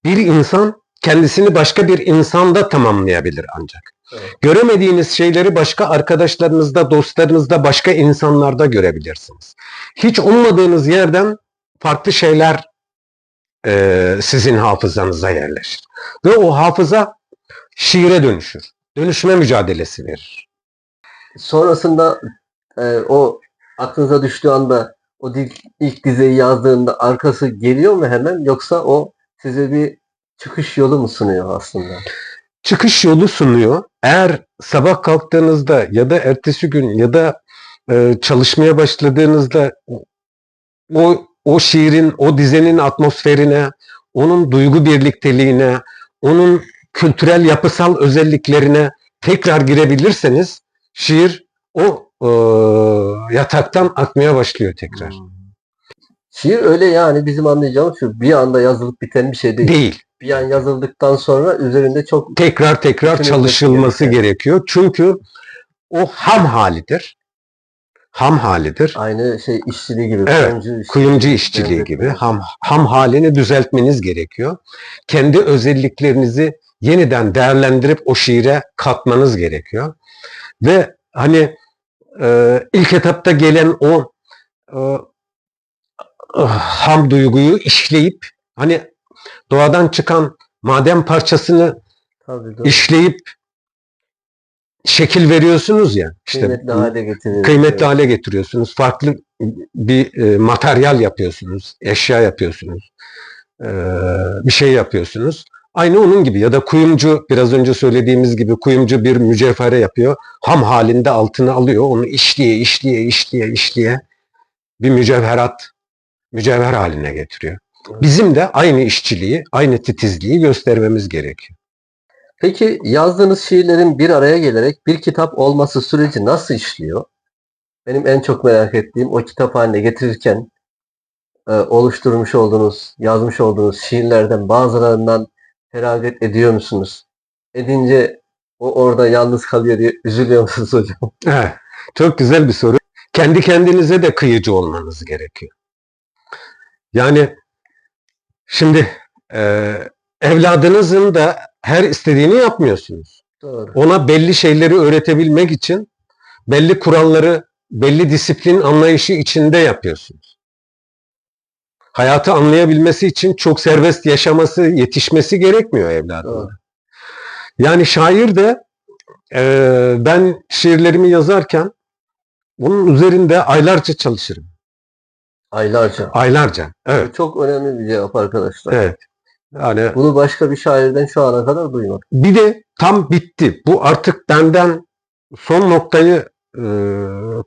bir insan kendisini başka bir insanda tamamlayabilir ancak. Evet. Göremediğiniz şeyleri başka arkadaşlarınızda, dostlarınızda, başka insanlarda görebilirsiniz. Hiç ummadığınız yerden farklı şeyler sizin hafızanıza yerleşir. Ve o hafıza şiire dönüşür. Dönüşme mücadelesi verir. Sonrasında o aklınıza düştüğü anda o ilk dizeyi yazdığında arkası geliyor mu hemen yoksa o size bir çıkış yolu mu sunuyor aslında? Çıkış yolu sunuyor. Eğer sabah kalktığınızda ya da ertesi gün ya da çalışmaya başladığınızda o şiirin, o dizenin atmosferine, onun duygu birlikteliğine, onun kültürel yapısal özelliklerine tekrar girebilirseniz şiir o yataktan akmaya başlıyor tekrar. Şiir öyle yani bizim anlayacağımız şu bir anda yazılıp biten bir şey değil. Değil. Bir an yazıldıktan sonra üzerinde çok Tekrar düşünülmesi çalışılması gereken. gerekiyor. Çünkü o ham halidir. Ham halidir. Aynı şey işçiliği gibi. Evet, kuyumcu işçiliği gibi ham halini düzeltmeniz gerekiyor. Kendi özelliklerinizi yeniden değerlendirip o şiire katmanız gerekiyor. Ve hani ilk etapta gelen o ham duyguyu işleyip hani doğadan çıkan maden parçasını Tabii, işleyip şekil veriyorsunuz ya. İşte kıymetli hale getiriyoruz. kıymetli hale getiriyorsunuz. Farklı bir materyal yapıyorsunuz. Eşya yapıyorsunuz. Bir şey yapıyorsunuz. Aynı onun gibi ya da kuyumcu biraz önce söylediğimiz gibi kuyumcu bir mücevhere yapıyor. Ham halinde altını alıyor. Onu işleye bir mücevher haline getiriyor. Bizim de aynı işçiliği, aynı titizliği göstermemiz gerekiyor. Peki yazdığınız şiirlerin bir araya gelerek bir kitap olması süreci nasıl işliyor? Benim en çok merak ettiğim o kitap haline getirirken oluşturmuş olduğunuz, yazmış olduğunuz şiirlerden bazılarından feragat ediyor musunuz? Edince o orada yalnız kalıyor diye üzülüyor musunuz hocam? Evet, çok güzel bir soru. Kendi kendinize de kıyıcı olmanız gerekiyor. Yani şimdi evladınızın da her istediğini yapmıyorsunuz. Doğru. Ona belli şeyleri öğretebilmek için belli kuralları, belli disiplin anlayışı içinde yapıyorsunuz. Hayatı anlayabilmesi için çok serbest yaşaması, yetişmesi gerekmiyor evladına. Doğru. Yani şair de ben şiirlerimi yazarken bunun üzerinde aylarca çalışırım. Aylarca. Aylarca. Evet. Bu çok önemli bir cevap arkadaşlar. Evet. Yani Bunu başka bir şairden şu ana kadar duymadım. bir de tam bitti. Bu artık benden son noktayı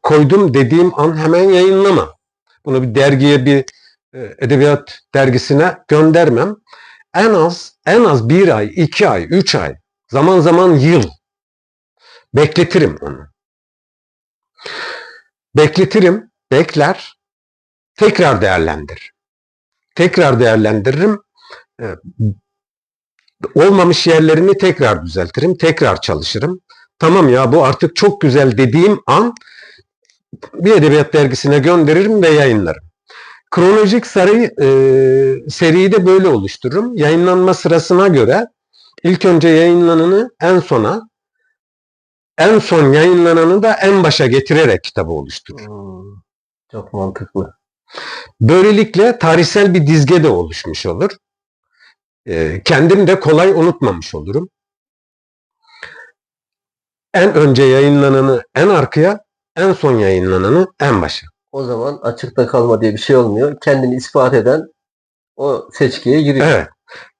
koydum dediğim an hemen yayınlama. Bunu bir dergiye, bir edebiyat dergisine göndermem. En az 1 ay, 2 ay, 3 ay, zaman zaman yıl bekletirim onu. Bekletirim, bekler, tekrar değerlendir. Tekrar değerlendiririm. E, Olmamış yerlerini tekrar düzeltirim, tekrar çalışırım. Tamam ya, bu artık çok güzel dediğim an bir edebiyat dergisine gönderirim ve yayınlarım. Kronolojik seriyi de böyle oluştururum. Yayınlanma sırasına göre ilk önce yayınlananı en sona, en son yayınlananı da en başa getirerek kitabı oluştururum. Çok mantıklı. Böylelikle tarihsel bir dizge de oluşmuş olur. Kendim de kolay unutmamış olurum. En önce yayınlananı en arkaya, en son yayınlananı en başa. O zaman açıkta kalma diye bir şey olmuyor. Kendini ispat eden o seçkiye giriyor. Evet.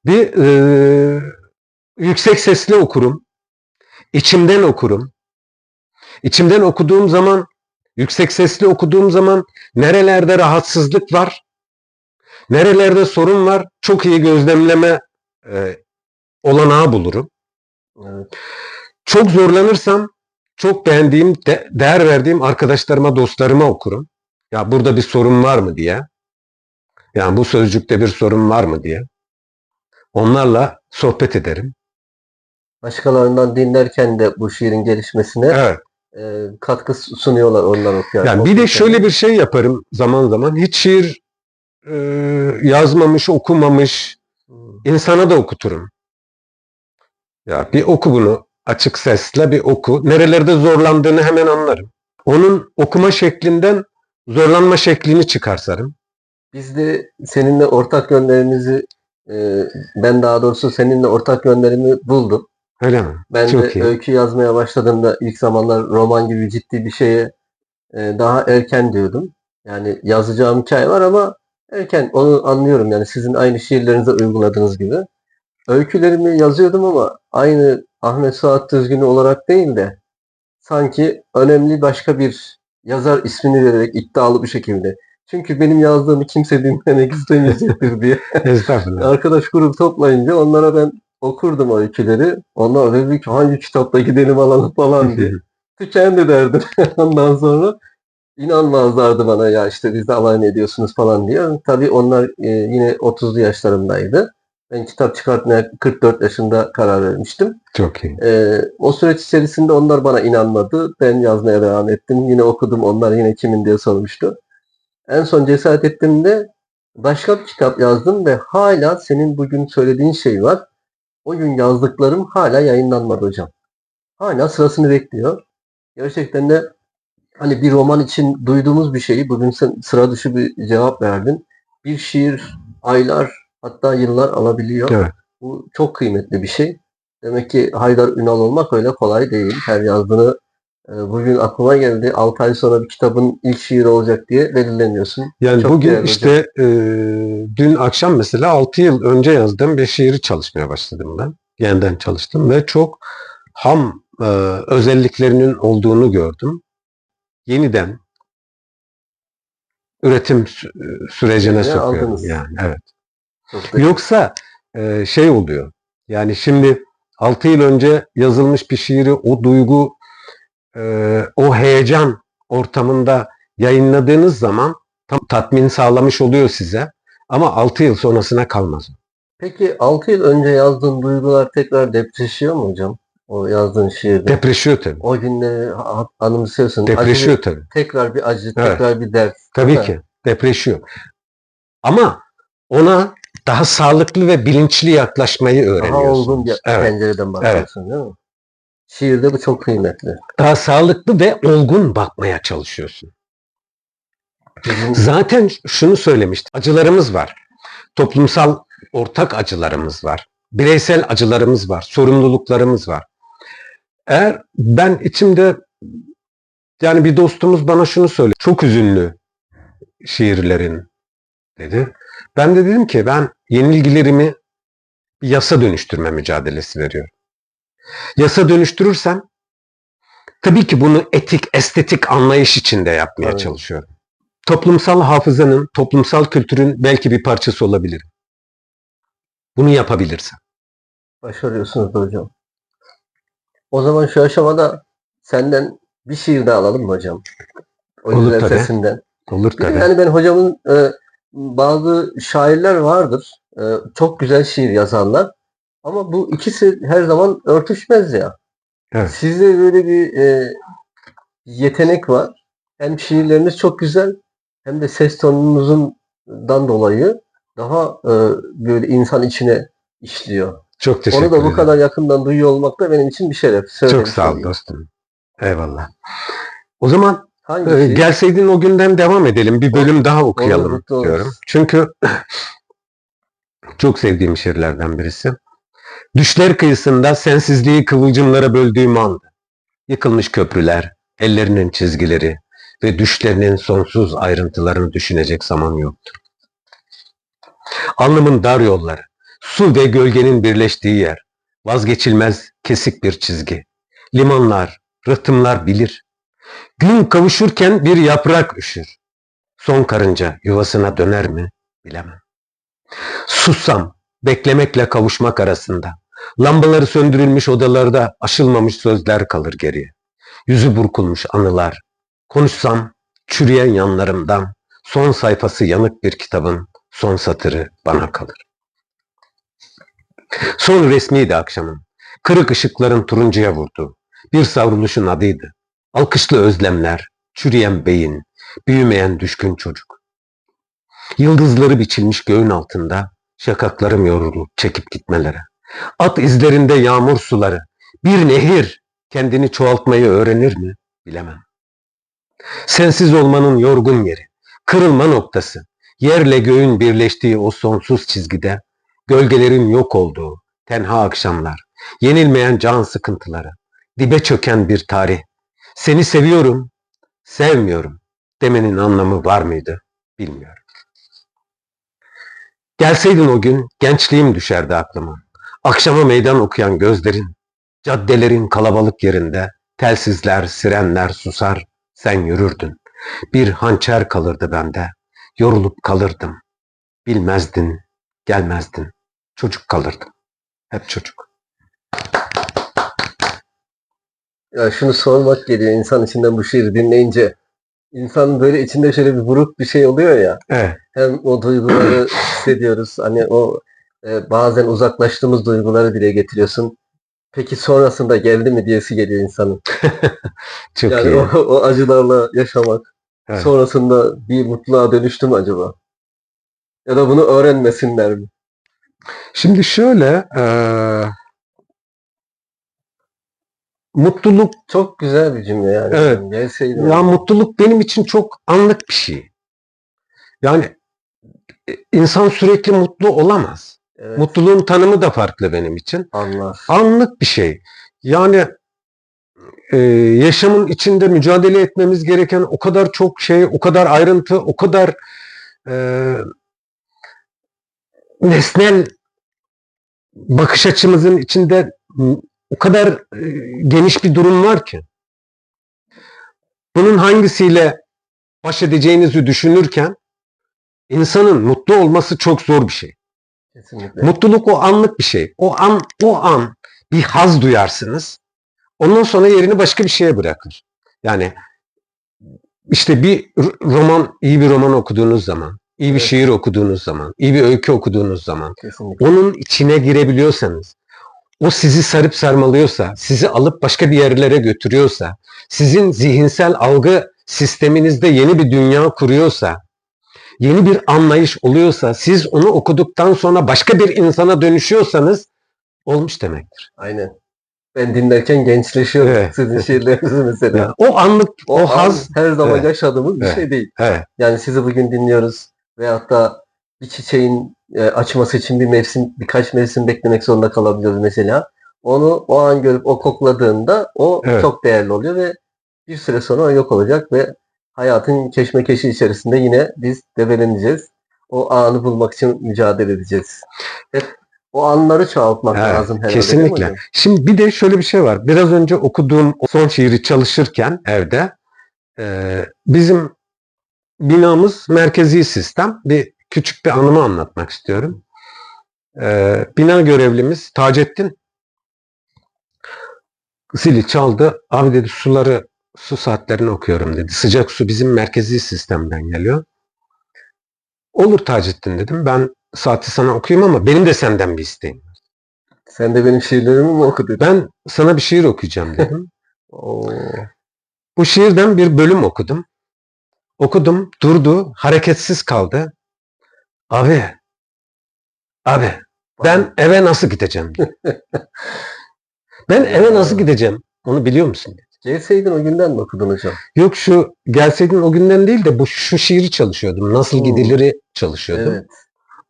Bir yüksek sesli okurum. İçimden okurum. İçimden okuduğum zaman, yüksek sesli okuduğum zaman nerelerde rahatsızlık var, nerelerde sorun var çok iyi gözlemleme olanağı bulurum. Evet. Çok zorlanırsam çok beğendiğim, değer verdiğim arkadaşlarıma, dostlarıma okurum. Ya burada bir sorun var mı diye. Yani bu sözcükte bir sorun var mı diye. Onlarla sohbet ederim. Başkalarından dinlerken de bu şiirin gelişmesine Evet. katkı sunuyorlar onlar okuyan. Yani bir de şöyle bir şey yaparım zaman zaman. Hiç şiir yazmamış, okumamış insana da okuturum. Ya bir oku bunu. Açık sesle bir oku. Nerelerde zorlandığını hemen anlarım. Onun okuma şeklinden zorlanma şeklini çıkarsarım. Biz de seninle ortak yönlerimizi ben daha doğrusu seninle ortak yönlerimi buldum. Öyle mi? Ben Çok de iyi. öykü yazmaya başladığımda ilk zamanlar roman gibi ciddi bir şeye daha erken diyordum. Yani yazacağım hikaye var ama erken, onu anlıyorum yani sizin aynı şiirlerinize uyguladığınız gibi. Öykülerimi yazıyordum ama aynı Ahmet Suat Düzgün olarak değil de sanki önemli başka bir yazar ismini vererek iddialı bir şekilde. Çünkü benim yazdığımı kimse dinlemek istemeyecektir diye. Estağfurullah. Arkadaş grup toplayınca onlara ben okurdum o öyküleri. Onlar dedi ki hangi kitapta gidelim alalım falan diye. Tükendi derdim. Ondan sonra inanmazlardı bana ya işte bizde alay ediyorsunuz falan diye. Tabii onlar yine 30'lu yaşlarındaydı. Ben kitap çıkartmaya 44 yaşında karar vermiştim. Çok iyi. O süreç içerisinde onlar bana inanmadı. Ben yazmaya devam ettim. Yine okudum. Onlar yine kimin diye sormuştu. En son cesaret ettiğimde başka bir kitap yazdım ve hala senin bugün söylediğin şey var. O gün yazdıklarım hala yayınlanmadı hocam. Hala sırasını bekliyor. Gerçekten de hani bir roman için duyduğumuz bir şeyi bugün sen sıra dışı bir cevap verdin. Bir şiir aylar hatta yıllar alabiliyor. Evet. Bu çok kıymetli bir şey. Demek ki Haydar Ünal olmak öyle kolay değil. Her yazdığını bugün aklıma geldi. 6 ay sonra bir kitabın ilk şiiri olacak diye belirleniyorsun. Yani Çok bugün değerli hocam. işte dün akşam mesela 6 yıl önce yazdığım bir şiiri çalışmaya başladım ben. Yeniden çalıştım ve çok ham özelliklerinin olduğunu gördüm. Yeniden üretim sürecine sokuyorum aldınız. yani. Evet. Çok da Yoksa şey oluyor. Yani şimdi 6 yıl önce yazılmış bir şiiri o duygu, o heyecan ortamında yayınladığınız zaman tam tatmin sağlamış oluyor size. Ama 6 yıl sonrasına kalmaz. Peki 6 yıl önce yazdığın duygular tekrar depreşiyor mu hocam? O yazdığın şiirde. Depreşiyor tabii. O günleri anımsıyorsun. Depreşiyor Acı, tabii. tekrar bir acı, Evet. tekrar bir dert. Tabii Değil mi? ki. Depreşiyor. Ama ona daha sağlıklı ve bilinçli yaklaşmayı Daha öğreniyorsunuz. olgun bir Evet. pencereden bakıyorsun değil mi? Şiirde bu çok kıymetli. Daha sağlıklı ve olgun bakmaya çalışıyorsun. Bizim Zaten şunu söylemiştim. Acılarımız var. Toplumsal ortak acılarımız var. Bireysel acılarımız var. Sorumluluklarımız var. Eğer ben içimde, yani bir dostumuz bana şunu söyledi. Çok hüzünlü şiirlerin dedi. Ben de dedim ki ben yenilgilerimi bir yasa dönüştürme mücadelesi veriyorum. Yasa dönüştürürsem tabii ki bunu etik, estetik anlayış içinde yapmaya Evet. çalışıyorum. Toplumsal hafızanın, toplumsal kültürün belki bir parçası olabilirim. Bunu yapabilirsem. Başarıyorsunuz da hocam. O zaman şu aşamada senden bir şiir daha alalım mı hocam? O Olur güzel tabii. sesinden. Olur Bir de tabii. yani ben hocamın bazı şairler vardır. Çok güzel şiir yazanlar. Ama bu ikisi her zaman örtüşmez ya. Evet. Sizde böyle bir yetenek var. Hem şiirleriniz çok güzel hem de ses tonunuzdan dolayı daha böyle insan içine işliyor. Çok teşekkür Onu da bu ederim. kadar yakından duyuyor olmak da benim için bir şeref. Çok Söylemiş sağ ol olayım. dostum. Eyvallah. O zaman Hangi şiir? gelseydin o günden devam edelim. Bir bölüm daha okuyalım mutlu oluruz. diyorum. Çünkü çok sevdiğim şiirlerden birisi. Düşler kıyısında sensizliği kıvılcımlara böldüğüm andı. Yıkılmış köprüler, ellerinin çizgileri ve düşlerinin sonsuz ayrıntılarını düşünecek zaman yoktu. Alnımın dar yolları, su ve gölgenin birleştiği yer, vazgeçilmez kesik bir çizgi. Limanlar, rıhtımlar bilir. Gün kavuşurken bir yaprak üşür. Son karınca yuvasına döner mi bilemem. Sussam, beklemekle kavuşmak arasında. Lambaları söndürülmüş odalarda aşılmamış sözler kalır geriye. Yüzü burkulmuş anılar. Konuşsam, çürüyen yanlarımdan son sayfası yanık bir kitabın son satırı bana kalır. Son resmiydi akşamın. Kırık ışıkların turuncuya vurdu. Bir savruluşun adıydı. Alkışlı özlemler, çürüyen beyin, büyümeyen düşkün çocuk. Yıldızları biçilmiş göğün altında şakaklarım yoruldu çekip gitmelere. At izlerinde yağmur suları, bir nehir kendini çoğaltmayı öğrenir mi bilemem. Sensiz olmanın yorgun yeri, kırılma noktası, yerle göğün birleştiği o sonsuz çizgide, gölgelerin yok olduğu tenha akşamlar, yenilmeyen can sıkıntıları, dibe çöken bir tarih. Seni seviyorum, sevmiyorum demenin anlamı var mıydı bilmiyorum. Gelseydin o gün gençliğim düşerdi aklıma. Akşama meydan okuyan gözlerin, caddelerin kalabalık yerinde telsizler, sirenler susar, sen yürürdün. Bir hançer kalırdı bende, yorulup kalırdım. Bilmezdin, gelmezdin, çocuk kalırdım. Hep çocuk. Ya şunu sormak geliyor insan içinden bu şiiri dinleyince. İnsanın böyle içinde şöyle bir buruk bir şey oluyor ya. Evet, Hem o duyguları hissediyoruz. Hani o bazen uzaklaştığımız duyguları dile getiriyorsun. Peki sonrasında geldi mi diyesi geliyor insanın. çok Yani iyi. o acılarla yaşamak Evet. sonrasında bir mutluluğa dönüştü mü acaba? Ya da bunu öğrenmesinler mi? Şimdi şöyle, mutluluk, Çok güzel bir cümle yani. evet. Gelseydi Ya mutluluk benim için çok anlık bir şey. Yani insan sürekli mutlu olamaz. evet, Mutluluğun tanımı da farklı benim için. anlar. Anlık bir şey. Yani yaşamın içinde mücadele etmemiz gereken o kadar çok şey, o kadar ayrıntı, o kadar e, nesnel bakış açımızın içinde o kadar geniş bir durum var ki. Bunun hangisiyle baş edeceğinizi düşünürken insanın mutlu olması çok zor bir şey. Kesinlikle. Mutluluk o anlık bir şey. O an bir haz duyarsınız. Ondan sonra yerini başka bir şeye bırakır. Yani işte bir roman, iyi bir roman okuduğunuz zaman, iyi bir Evet. şiir okuduğunuz zaman, iyi bir öykü okuduğunuz zaman, Kesinlikle. onun içine girebiliyorsanız, o sizi sarıp sarmalıyorsa, sizi alıp başka bir yerlere götürüyorsa, sizin zihinsel algı sisteminizde yeni bir dünya kuruyorsa, yeni bir anlayış oluyorsa, siz onu okuduktan sonra başka bir insana dönüşüyorsanız olmuş demektir. Aynen. Ben dinlerken gençleşiyorum. Evet. Sizin şiirlerinizi mesela. Yani o anlık, o an haz, her zaman evet, yaşadığımız bir evet, şey değil. evet, Yani sizi bugün dinliyoruz veyahut da bir çiçeğin açması için birkaç mevsim beklemek zorunda kalabiliyoruz mesela. Onu o an görüp o kokladığında o evet. çok değerli oluyor ve bir süre sonra o yok olacak ve hayatın keşmekeşi içerisinde yine biz debeleneceğiz. O anı bulmak için mücadele edeceğiz. Hep o anları çoğaltmak Evet, lazım herhalde, değil mi kesinlikle. hocam? Şimdi bir de şöyle bir şey var. Biraz önce okuduğum o son şiiri çalışırken evde bizim binamız merkezi sistem. Küçük bir anımı anlatmak istiyorum. Bina görevlimiz Taceddin zili çaldı. Abi dedi su saatlerini okuyorum dedi. Sıcak su bizim merkezi sistemden geliyor. Olur Taceddin dedim. Ben saati sana okuyayım ama benim de senden bir isteğim. Sen de benim şiirlerimi mi oku dedin? Ben sana bir şiir okuyacağım dedim. Oo, Bu şiirden bir bölüm okudum. Okudum, durdu, hareketsiz kaldı. Abi, abi, ben eve nasıl gideceğim? Ben eve nasıl gideceğim? Onu biliyor musun? gelseydin o günden mi okudun hocam? Yok şu gelseydin o günden değil de şu şiiri çalışıyordum. Nasıl gidiliri çalışıyordum. Evet.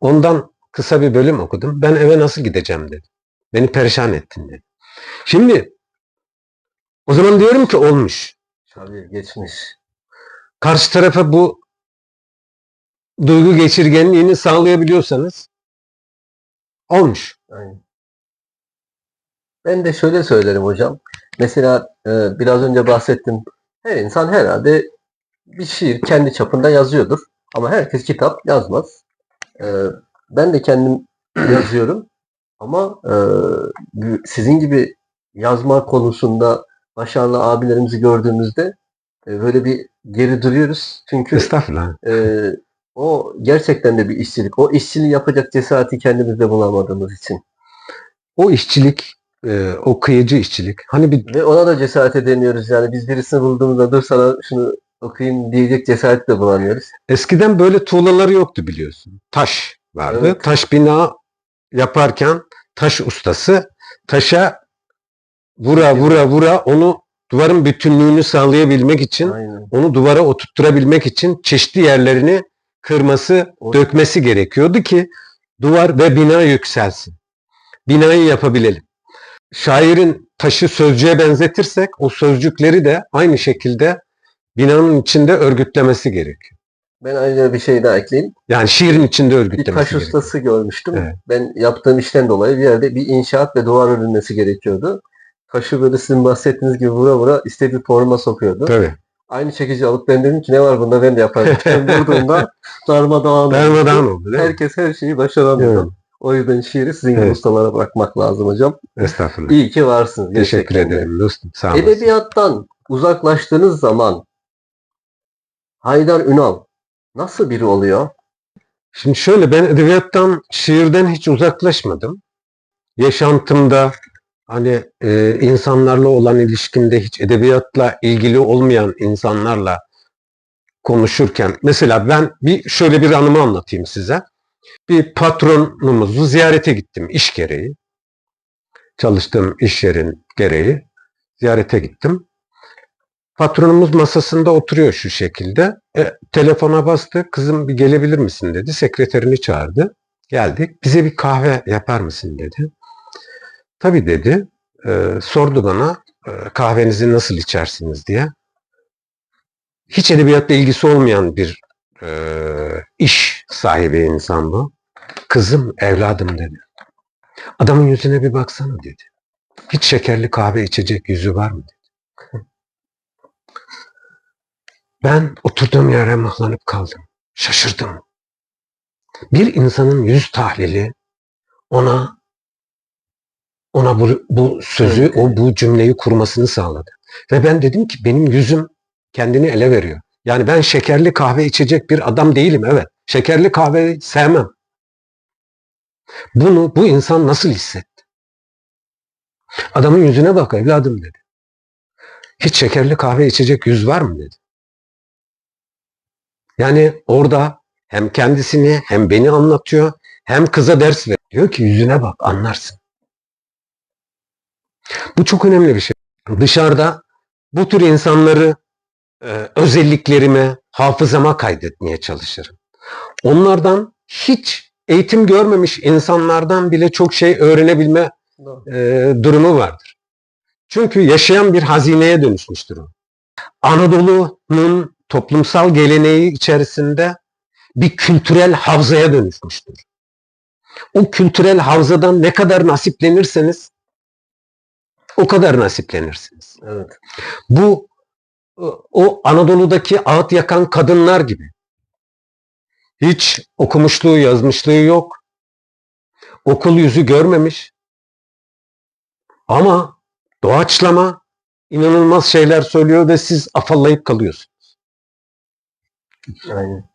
Ondan kısa bir bölüm okudum. Ben eve nasıl gideceğim dedi. Beni perişan ettin dedi. Şimdi o zaman diyorum ki olmuş. Tabii geçmiş. Karşı tarafa bu duygu geçirgenliğini sağlayabiliyorsanız olmuş. Aynen. Ben de şöyle söylerim hocam. Mesela biraz önce bahsettim. Her insan herhalde bir şiir kendi çapında yazıyordur. Ama herkes kitap yazmaz. E, Ben de kendim yazıyorum. Ama sizin gibi yazma konusunda başarılı abilerimizi gördüğümüzde böyle bir geri duruyoruz. Çünkü Estağfurullah. o gerçekten de bir işçilik. O işçiliği yapacak cesareti kendimizde bulamadığımız için. O işçilik, o kıyıcı işçilik. Hani Ve ona da cesaret edemiyoruz yani. Biz birisini bulduğumuzda dur sana şunu okuyayım diyecek cesaret de bulamıyoruz. eskiden böyle tuğlaları yoktu biliyorsun. Taş vardı. Evet. Taş bina yaparken taş ustası taşa vura onu duvarın bütünlüğünü sağlayabilmek için, Aynen. onu duvara oturtturabilmek için çeşitli yerlerini kırması, dökmesi gerekiyordu ki duvar ve bina yükselsin. Binayı yapabilelim. Şairin taşı sözcüğe benzetirsek o sözcükleri de aynı şekilde binanın içinde örgütlemesi gerekiyor. Ben ayrıca bir şey daha ekleyeyim. Yani şiirin içinde Bir örgütlemesi taş gerekiyor. ustası görmüştüm. Evet. Ben yaptığım işten dolayı bir yerde bir inşaat ve duvar örülmesi gerekiyordu. Taşı böyle sizin bahsettiğiniz gibi vura vura istediği formuna sokuyordu. Tabii. Aynı çekici alıp ben dedim ki ne var bunda ben de yaparım. Ben vurduğumda darmadağın oldu değil mi? Herkes her şeyi başaramıyor. Evet. O yüzden şiiri sizin gibi Evet. ustalara bırakmak lazım hocam. Estağfurullah. İyi ki varsınız. Teşekkür gerçekten de. ederim dostum. Sağ olasın. Edebiyattan uzaklaştığınız zaman Haydar Ünal nasıl biri oluyor? Şimdi şöyle ben edebiyattan, şiirden hiç uzaklaşmadım. Yaşantımda hani insanlarla olan ilişkimde hiç edebiyatla ilgili olmayan insanlarla konuşurken mesela ben şöyle bir anımı anlatayım size. Bir patronumuzu ziyarete gittim iş gereği. Çalıştığım iş yerin gereği ziyarete gittim. Patronumuz masasında oturuyor şu şekilde. Telefona bastı. Kızım bir gelebilir misin dedi. Sekreterini çağırdı. Geldik. Bize bir kahve yapar mısın dedi. Tabii dedi. Sordu bana kahvenizi nasıl içersiniz diye. Hiç edebiyatla ilgisi olmayan bir iş sahibi insan bu. Kızım, evladım dedi. Adamın yüzüne bir baksana dedi. Hiç şekerli kahve içecek yüzü var mı dedi. Ben oturduğum yere mıhlanıp kaldım. Şaşırdım. Bir insanın yüz tahlili ona bu sözü, Evet. bu cümleyi kurmasını sağladı. Ve ben dedim ki benim yüzüm kendini ele veriyor. Yani ben şekerli kahve içecek bir adam değilim, evet. Şekerli kahve sevmem. Bu insan nasıl hissetti? Adamın yüzüne bak evladım dedi. Hiç şekerli kahve içecek yüz var mı dedi. Yani orada hem kendisini hem beni anlatıyor hem kıza ders veriyor. Diyor ki yüzüne bak anlarsın. Bu çok önemli bir şey. Dışarıda bu tür insanları özelliklerime, hafızama kaydetmeye çalışırım. Onlardan hiç eğitim görmemiş insanlardan bile çok şey öğrenebilme durumu vardır. Çünkü yaşayan bir hazineye dönüşmüştür o. Anadolu'nun toplumsal geleneği içerisinde bir kültürel havzaya dönüşmüştür. O kültürel havzadan ne kadar nasiplenirseniz o kadar nasiplenirsiniz. Evet. Bu o Anadolu'daki ağıt yakan kadınlar gibi. Hiç okumuşluğu, yazmışlığı yok. Okul yüzü görmemiş. Ama doğaçlama inanılmaz şeyler söylüyor ve siz afallayıp kalıyorsunuz. Aynen.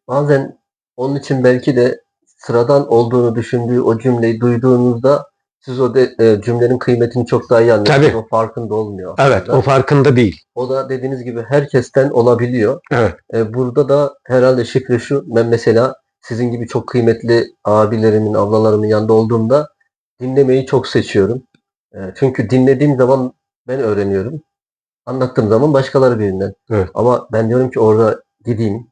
Bazen onun için belki de sıradan olduğunu düşündüğü o cümleyi duyduğunuzda siz cümlenin kıymetini çok daha iyi anlıyorsunuz. Tabii. O farkında olmuyor aslında. Evet, o farkında değil. O da dediğiniz gibi herkesten olabiliyor. Evet. Burada da herhalde şifre şu. Ben mesela sizin gibi çok kıymetli abilerimin, ablalarımın yanında olduğumda dinlemeyi çok seçiyorum. Çünkü dinlediğim zaman ben öğreniyorum. Anlattığım zaman başkaları birinden. Evet. Ama ben diyorum ki orada gideyim,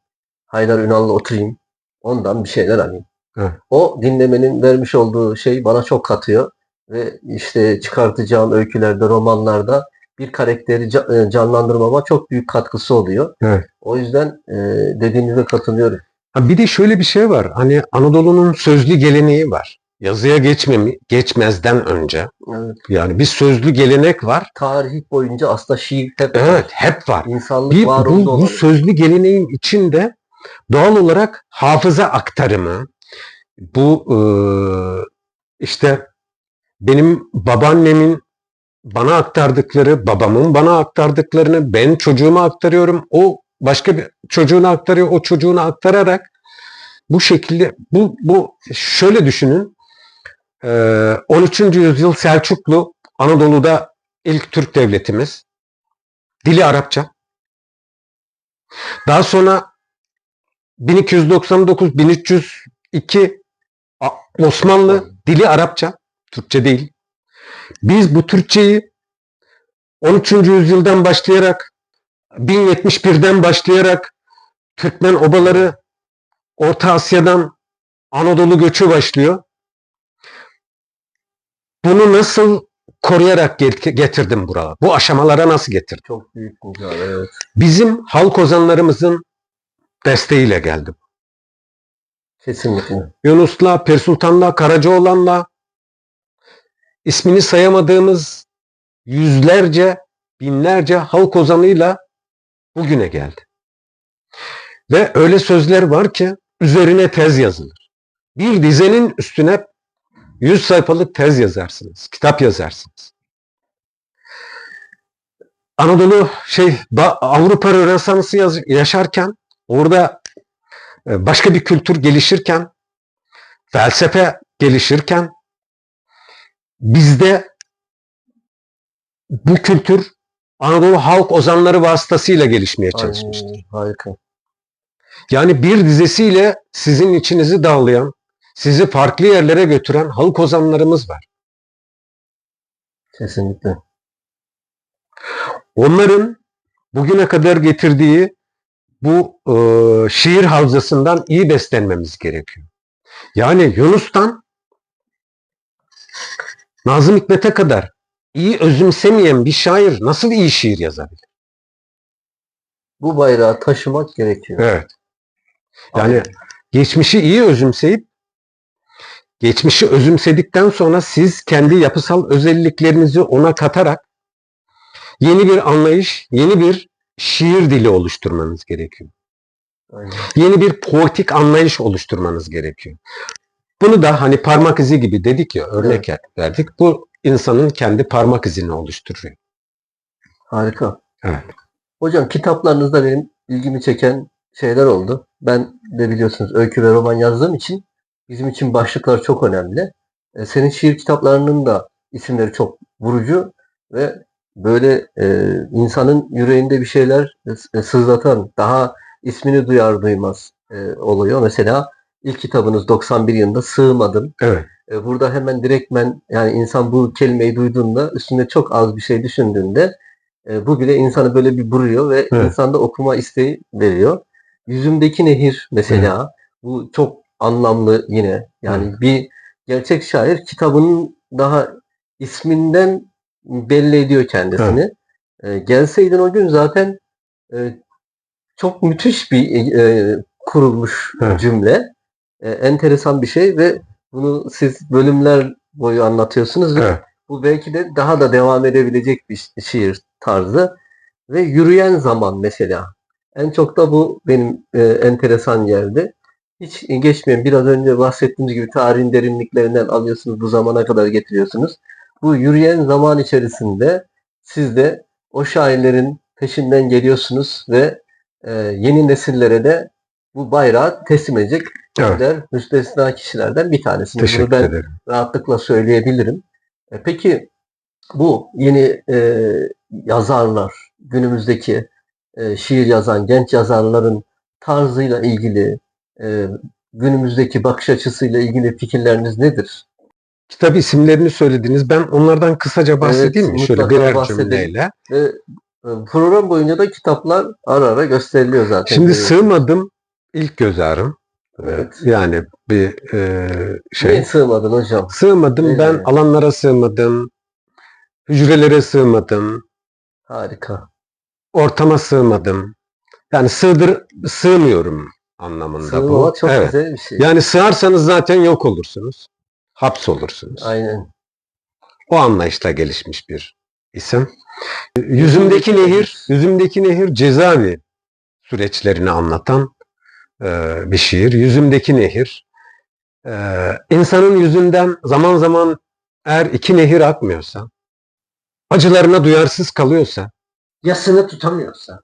Haydar Ünal'la oturayım, ondan bir şeyler alayım. Evet. O dinlemenin vermiş olduğu şey bana çok katıyor. Ve işte çıkartacağım öykülerde, romanlarda bir karakteri canlandırmama çok büyük katkısı oluyor. Evet. O yüzden dediğinize katılıyorum. Ha, bir de şöyle bir şey var. Hani Anadolu'nun sözlü geleneği var. Yazıya geçmezden önce. Evet. Yani bir sözlü gelenek var. Tarih boyunca aslında şiir hep Evet, hep var. İnsanlık var oldu Bu olan. sözlü geleneğin içinde doğal olarak hafıza aktarımı, bu işte benim babaannemin bana aktardıkları, babamın bana aktardıklarını ben çocuğuma aktarıyorum. O başka bir çocuğuna aktarıyor, o çocuğuna aktararak bu şekilde bu şöyle düşünün. 13. yüzyıl Selçuklu Anadolu'da ilk Türk devletimiz. Dili Arapça. Daha sonra 1299-1302 Osmanlı dili Arapça. Türkçe değil. Biz bu Türkçeyi 13. yüzyıldan başlayarak 1071'den başlayarak Türkmen obaları Orta Asya'dan Anadolu göçü başlıyor. Bunu nasıl koruyarak getirdim buraya? Bu aşamalara nasıl getirdim? Çok büyük mücadele. Evet. Bizim halk ozanlarımızın desteğiyle geldi. Kesinlikle. Yunus'la, Pir Sultan'la, Karacaoğlan'la ismini sayamadığımız yüzlerce, binlerce halk ozanıyla bugüne geldi. Ve öyle sözler var ki üzerine tez yazılır. Bir dizenin üstüne 100 sayfalık tez yazarsınız, kitap yazarsınız. Anadolu Avrupa Rönesansı yaşarken, orada başka bir kültür gelişirken, felsefe gelişirken bizde bu kültür Anadolu halk ozanları vasıtasıyla gelişmeye çalışmıştır. Harika. Yani bir dizesiyle sizin içinizi dağlayan, sizi farklı yerlere götüren halk ozanlarımız var. Kesinlikle. Onların bugüne kadar getirdiği bu şiir havzasından iyi beslenmemiz gerekiyor. Yani Yunus'tan Nazım Hikmet'e kadar iyi özümsemeyen bir şair nasıl iyi şiir yazabilir? Bu bayrağı taşımak gerekiyor. Evet. Yani Aynen. geçmişi iyi özümseyip geçmişi özümsedikten sonra siz kendi yapısal özelliklerinizi ona katarak yeni bir anlayış, yeni bir şiir dili oluşturmanız gerekiyor. Aynen. Yeni bir poetik anlayış oluşturmanız gerekiyor. Bunu da hani parmak izi gibi dedik ya, örnek verdik. Bu insanın kendi parmak izini oluşturuyor. Harika. Evet. Hocam kitaplarınızda benim ilgimi çeken şeyler oldu. Ben de biliyorsunuz öykü ve roman yazdığım için bizim için başlıklar çok önemli. Senin şiir kitaplarının da isimleri çok vurucu ve böyle insanın yüreğinde bir şeyler sızlatan, daha ismini duyar duymaz oluyor. Mesela ilk kitabınız 91 yılında Sığmadım. Evet. Burada hemen direktmen yani insan bu kelimeyi duyduğunda üstünde çok az bir şey düşündüğünde bu bile insanı böyle bir vuruyor ve insanda okuma isteği veriyor. Yüzümdeki Nehir mesela bu çok anlamlı yine. Yani bir gerçek şair kitabının daha isminden belli ediyor kendisini. Gelseydin o gün zaten çok müthiş bir kurulmuş cümle. enteresan bir şey ve bunu siz bölümler boyu anlatıyorsunuz ve Evet. bu belki de daha da devam edebilecek bir şiir tarzı ve yürüyen zaman mesela. En çok da bu benim enteresan geldi. Hiç geçmeyen biraz önce bahsettiğimiz gibi tarihin derinliklerinden alıyorsunuz bu zamana kadar getiriyorsunuz. Bu yürüyen zaman içerisinde siz de o şairlerin peşinden geliyorsunuz ve yeni nesillere de bu bayrağı teslim edecek Evet. ender müstesna kişilerden bir tanesiniz. Bunu Teşekkür ben ederim. rahatlıkla söyleyebilirim. Peki bu yeni yazarlar, günümüzdeki şiir yazan genç yazarların tarzıyla ilgili, e, günümüzdeki bakış açısıyla ilgili fikirleriniz nedir? Kitap isimlerini söylediniz. Ben onlardan kısaca bahsedeyim Evet, mi? Şöyle mutlaka birer bahsedelim. cümleyle. Ve program boyunca da kitaplar ara ara gösteriliyor zaten. Şimdi görüyorsunuz. sığmadım ilk göz ağrım. Evet. Yani bir Niye sığmadın hocam? Sığmadım, ben Nereye? alanlara sığmadım, hücrelere sığmadım, Harika. ortama sığmadım. Yani sığmıyorum anlamında Sığmama bu. çok Evet. güzel bir şey. Yani sığarsanız zaten yok olursunuz. Hapsolursunuz. Aynen. O anlayışla gelişmiş bir isim. Yüzümdeki nehir cezaevi süreçlerini anlatan bir şiir. Yüzümdeki nehir. İnsanın yüzünden zaman zaman eğer iki nehir akmıyorsa, acılarına duyarsız kalıyorsa, Yasını tutamıyorsa,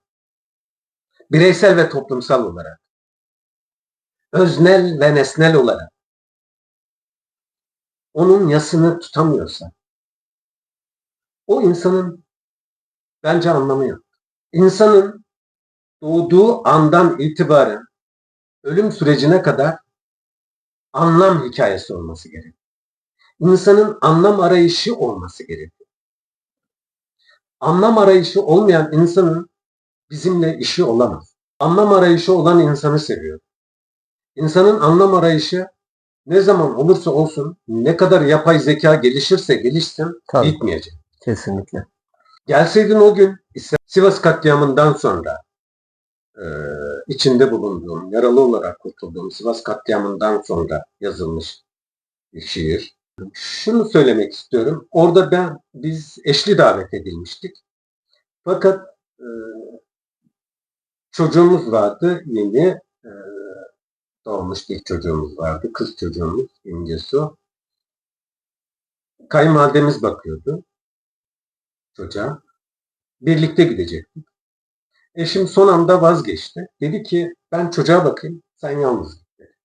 bireysel ve toplumsal olarak, öznel ve nesnel olarak onun yasını tutamıyorsa, o insanın bence anlamı yok. İnsanın doğduğu andan itibaren ölüm sürecine kadar anlam hikayesi olması gerekiyor. İnsanın anlam arayışı olması gerekiyor. Anlam arayışı olmayan insanın bizimle işi olamaz. Anlam arayışı olan insanı seviyor. İnsanın anlam arayışı ne zaman olursa olsun, ne kadar yapay zeka gelişirse gelişsin Tabii. bitmeyecek. Kesinlikle. Gelseydin o gün ise Sivas katliamından sonra içinde bulunduğum, yaralı olarak kurtulduğum Sivas katliamından sonra yazılmış bir şiir. Şunu söylemek istiyorum. Orada biz eşli davet edilmiştik. Fakat çocuğumuz vardı yeni. Doğmuş bir çocuğumuz vardı. Kız çocuğumuz İncesu. Kayınvalidemiz bakıyordu çocuğa. Birlikte gidecektik. Eşim son anda vazgeçti. Dedi ki ben çocuğa bakayım, sen yalnız git dedi.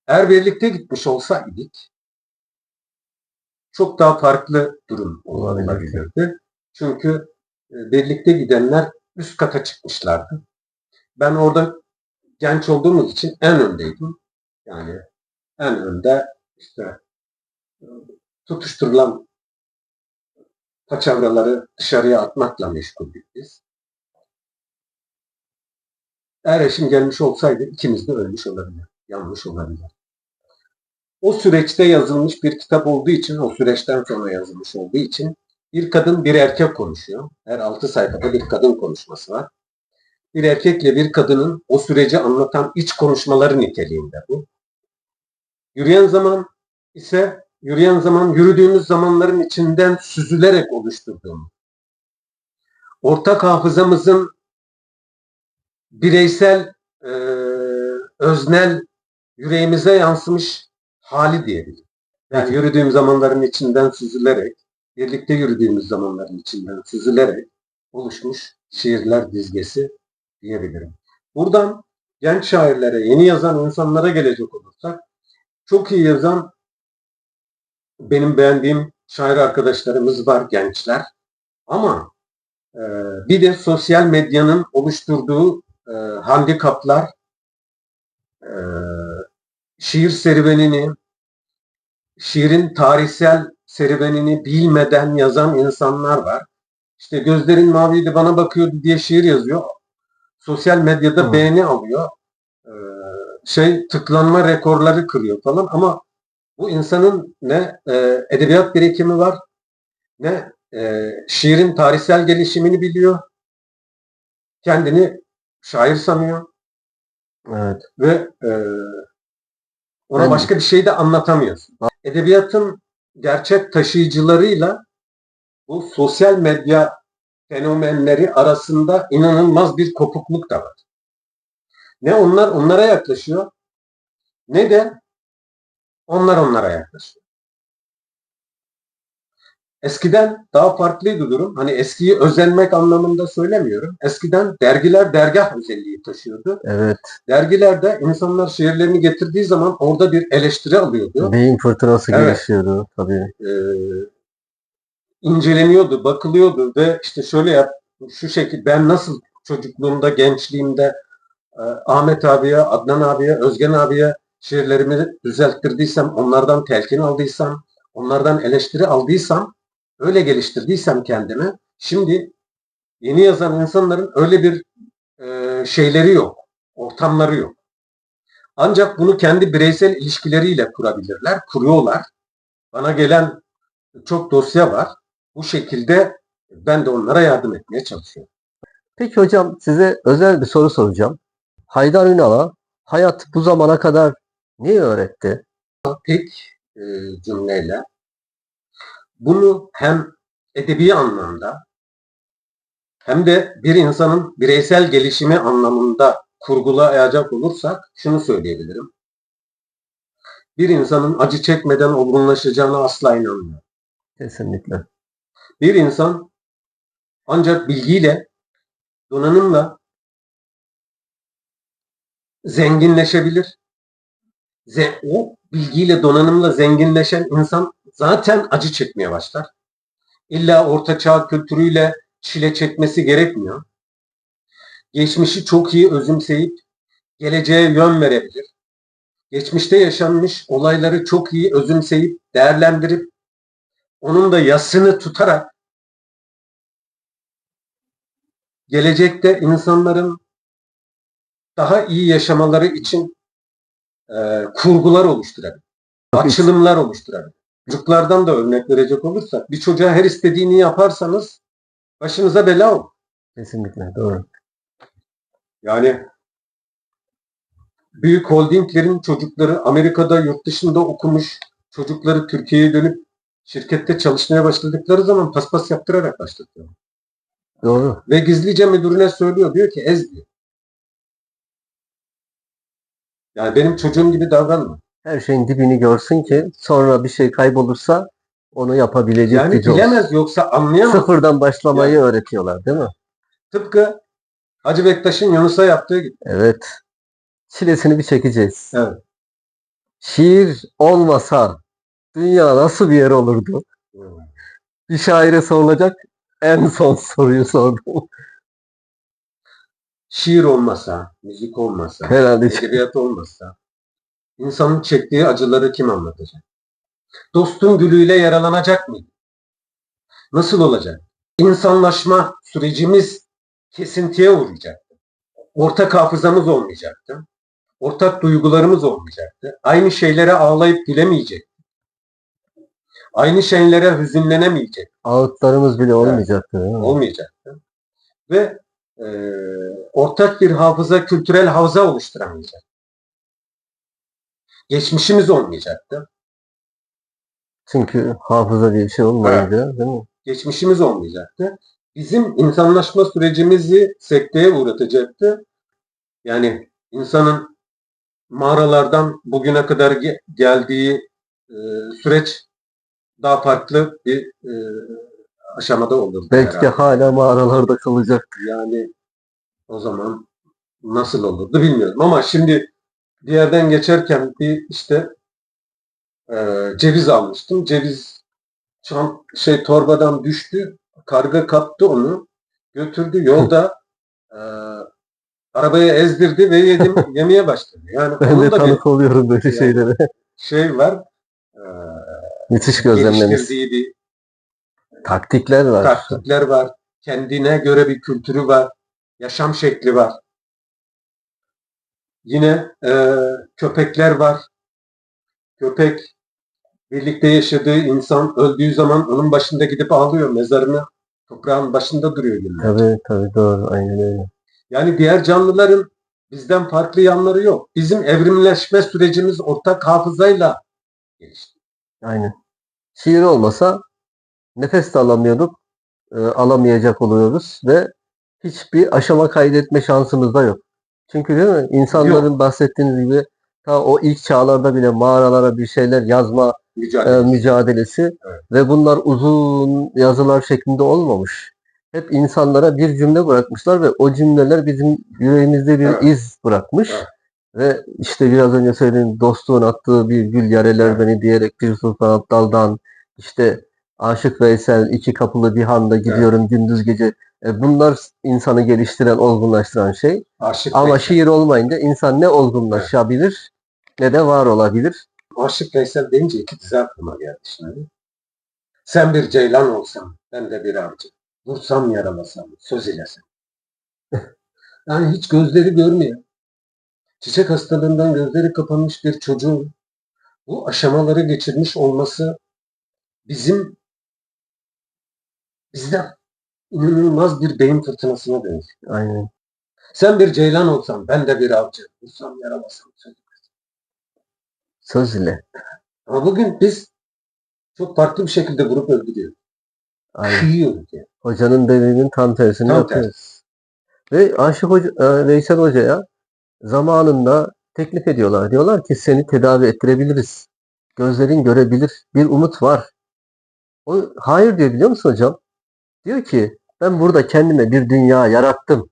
Eğer birlikte gitmiş olsaydık çok daha farklı durum olabilirdi. Çünkü birlikte gidenler üst kata çıkmışlardı. Ben orada genç olduğumuz için en öndeydim. Yani en önde işte tutuşturulan paçavraları dışarıya atmakla meşguldük biz. Eğer eşim gelmiş olsaydı ikimiz de ölmüş olabilir, yanlış olabilir. O süreçte yazılmış bir kitap olduğu için, o süreçten sonra yazılmış olduğu için bir kadın bir erkek konuşuyor. Her 6 sayfada bir kadın konuşması var. Bir erkekle bir kadının o süreci anlatan iç konuşmaları niteliğinde bu. Yürüyen zaman yürüdüğümüz zamanların içinden süzülerek oluşturduğumuz, ortak hafızamızın bireysel, öznel, yüreğimize yansımış hali diyebilirim. Yani yürüdüğüm zamanların içinden süzülerek, birlikte yürüdüğümüz zamanların içinden süzülerek oluşmuş şiirler dizgesi diyebilirim. Buradan genç şairlere, yeni yazan insanlara gelecek olursak, çok iyi yazan benim beğendiğim şair arkadaşlarımız var, gençler. Ama bir de sosyal medyanın oluşturduğu handikaplar, şiir serüvenini, şiirin tarihsel serüvenini bilmeden yazan insanlar var. İşte gözlerin maviydi bana bakıyordu diye şiir yazıyor. Sosyal medyada beğeni alıyor. Tıklanma rekorları kırıyor falan ama bu insanın ne edebiyat birikimi var, ne şiirin tarihsel gelişimini biliyor. Kendini şair sanıyor. Evet. Ve ona Ben- başka bir şey de anlatamıyorsun. Edebiyatın gerçek taşıyıcılarıyla bu sosyal medya fenomenleri arasında inanılmaz bir kopukluk da var. Ne onlar onlara yaklaşıyor, ne de onlar onlara yaklaşıyor. Eskiden daha farklıydı durum. Hani eskiyi özenmek anlamında söylemiyorum. Eskiden dergiler dergah özelliği taşıyordu. Evet. Dergilerde insanlar şiirlerini getirdiği zaman orada bir eleştiri alıyordu. Beyin fırtınası Evet. gelişiyordu tabii. İnceleniyordu, bakılıyordu ve işte şöyle yap, şu şekilde ben nasıl çocukluğumda, gençliğimde Ahmet abiye, Adnan abiye, Özgen abiye şiirlerimi düzelttirdiysem, onlardan telkin aldıysam, onlardan eleştiri aldıysam, öyle geliştirdiysem kendimi, şimdi yeni yazan insanların öyle bir şeyleri yok, ortamları yok. Ancak bunu kendi bireysel ilişkileriyle kurabilirler, kuruyorlar. Bana gelen çok dosya var. Bu şekilde ben de onlara yardım etmeye çalışıyorum. Peki hocam size özel bir soru soracağım. Haydar Ünal'a hayat bu zamana kadar ne öğretti? Tek cümleyle bunu hem edebi anlamda hem de bir insanın bireysel gelişimi anlamında kurgulayacak olursak şunu söyleyebilirim. Bir insanın acı çekmeden olgunlaşacağına asla inanmıyorum. Kesinlikle. Bir insan ancak bilgiyle, donanımla zenginleşebilir. O bilgiyle, donanımla zenginleşen insan zaten acı çekmeye başlar. İlla orta çağ kültürüyle çile çekmesi gerekmiyor. Geçmişi çok iyi özümseyip geleceğe yön verebilir. Geçmişte yaşanmış olayları çok iyi özümseyip, değerlendirip, onun da yasını tutarak gelecekte insanların daha iyi yaşamaları için kurgular oluşturabilir. Açılımlar oluşturabilir. Çocuklardan da örnek verecek olursak, bir çocuğa her istediğini yaparsanız başınıza bela olur. Kesinlikle doğru. Yani büyük holdinglerin çocukları Amerika'da, yurt dışında okumuş çocukları Türkiye'ye dönüp şirkette çalışmaya başladıkları zaman paspas yaptırarak başlatıyor. Doğru. Ve gizlice müdürüne söylüyor. Diyor ki ez diyor. Yani benim çocuğum gibi davranma. Her şeyin dibini görsün ki sonra bir şey kaybolursa onu yapabilecek Yani gücü olsun. bilemez yoksa anlayamaz. Sıfırdan başlamayı Yani. öğretiyorlar değil mi? Tıpkı Hacı Bektaş'ın Yunus'a yaptığı gibi. Evet. Çilesini bir çekeceğiz. Evet. Şiir olmasa dünya nasıl bir yer olurdu? Bir şaire sorulacak en son soruyu sordum. Şiir olmasa, müzik olmasa, Herhalde edebiyat olmasa insanın çektiği acıları kim anlatacak? Dostun gülüyle yaralanacak mıydı? Nasıl olacak? İnsanlaşma sürecimiz kesintiye uğrayacaktı. Ortak hafızamız olmayacaktı. Ortak duygularımız olmayacaktı. Aynı şeylere ağlayıp gülemeyecektik. Aynı şeylere hüzünlenemeyecek. ağıtlarımız bile olmayacaktı değil mi? Olmayacaktı. Ve ortak bir hafıza, kültürel havza oluşturamayacak. Geçmişimiz olmayacaktı. Çünkü hafıza diye bir şey olmayınca değil mi? Geçmişimiz olmayacaktı. Bizim insanlaşma sürecimizi sekteye uğratacaktı. Yani insanın mağaralardan bugüne kadar geldiği süreç daha farklı bir aşamada olurdu. Belki de herhalde. hala mağaralarda kalacak. Yani o zaman nasıl olurdu bilmiyorum. Ama şimdi bir yerden geçerken bir işte ceviz almıştım. Ceviz torbadan düştü. Karga kaptı onu. Götürdü. Yolda arabaya ezdirdi ve yemeye başladı. Yani Ben onun de da bir tanık oluyorum böyle Yani. şeylere. şey var. Müthiş gözlemlemiş. Geliştirdiği bir Taktikler var. taktikler var. Kendine göre bir kültürü var. Yaşam şekli var. Yine köpekler var. Köpek birlikte yaşadığı insan öldüğü zaman onun başında gidip ağlıyor. Mezarına toprağın başında duruyor günler. Tabii tabii doğru. Aynen öyle. Yani diğer canlıların Bizden farklı yanları yok. Bizim evrimleşme sürecimiz ortak hafızayla gelişti. Aynen. Şiir olmasa nefes de alamıyorduk, alamayacak oluyoruz ve hiçbir aşama kaydetme şansımız da yok. Çünkü değil mi? İnsanların bahsettiğiniz gibi ta o ilk çağlarda bile mağaralara bir şeyler yazma mücadelesi Evet. ve bunlar uzun yazılar şeklinde olmamış. Hep insanlara bir cümle bırakmışlar ve o cümleler bizim yüreğimizde bir Evet. iz bırakmış. Evet. Ve işte biraz önce söylediğim dostluğun attığı bir gül yareler Evet. beni diyerek bir sultan aptaldan işte Aşık Veysel iki kapılı bir handa gidiyorum gündüz gece. Bunlar insanı geliştiren, olgunlaştıran şey. Aşık Ama Veysel. şiir olmayınca insan ne olgunlaşabilir ne de var olabilir. Aşık Veysel deyince iki dizi aklıma geldi şimdi. Sen bir ceylan olsan, ben de bir avcı. Vursam yaralasam, söz ilesem. Yani hiç gözleri görmüyor. Çiçek hastalığından gözleri kapanmış bir çocuğun bu aşamaları geçirmiş olması bizde inanılmaz bir beyin fırtınasına dönüyor. Aynen. Sen bir ceylan olsan, ben de bir avcı. Vursam yaralasam, söz ilesem. Söz ile. Ama bugün biz çok farklı bir şekilde grup öldürüyoruz. Aynen. Kıyıyoruz yani. Hocanın dediğinin tam tersini Tam yapıyoruz. Ve Aşık Hoca, Veysel Hoca'ya zamanında teklif ediyorlar. Diyorlar ki seni tedavi ettirebiliriz. Gözlerin görebilir. Bir umut var. O hayır diyor biliyor musun hocam? Diyor ki ben burada kendime bir dünya yarattım.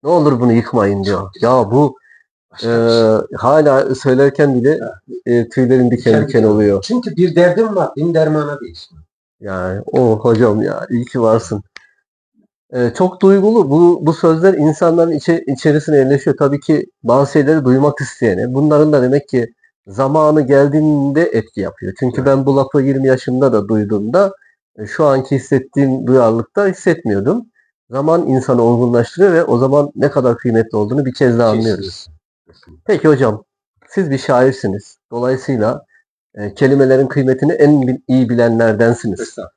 Ne olur bunu yıkmayın diyor. Çok güzel. Ya bu Başka bir şey. hala söylerken bile tüylerim diken diken oluyor. Çünkü bir derdim var, bin dermana değil. Yani o hocam ya iyi ki varsın. Çok duygulu. Bu sözler insanların içerisine yerleşiyor. Tabii ki bazı şeyleri duymak isteyene. Bunların da demek ki zamanı geldiğinde etki yapıyor. Çünkü Evet. ben bu lafı 20 yaşımda da duyduğumda şu anki hissettiğim duyarlılıkta hissetmiyordum. Zaman insanı olgunlaştırıyor ve o zaman ne kadar kıymetli olduğunu bir kez daha anlıyoruz. Peki hocam, siz bir şairsiniz. Dolayısıyla kelimelerin kıymetini en iyi bilenlerdensiniz. Estağfurullah.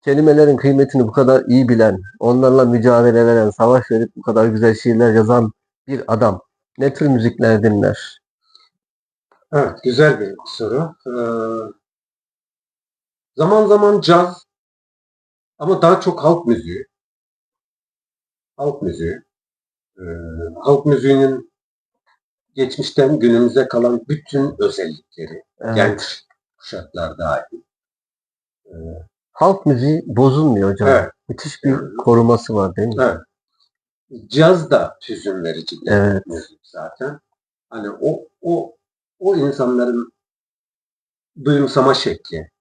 Kelimelerin kıymetini bu kadar iyi bilen, onlarla mücadele veren, savaş verip bu kadar güzel şiirler yazan bir adam ne tür müzikler dinler? Evet, güzel bir soru. Zaman zaman caz ama daha çok halk müziği. Halk müziği. Ee, Halk müziğinin geçmişten günümüze kalan bütün özellikleri, Evet. genç kuşaklar dahil. Halk müziği bozulmuyor hocam. Evet. Müthiş bir koruması var değil mi? Evet. Caz da hüzün verici bir Evet. müzik zaten. Hani o insanların duyumsama şekli,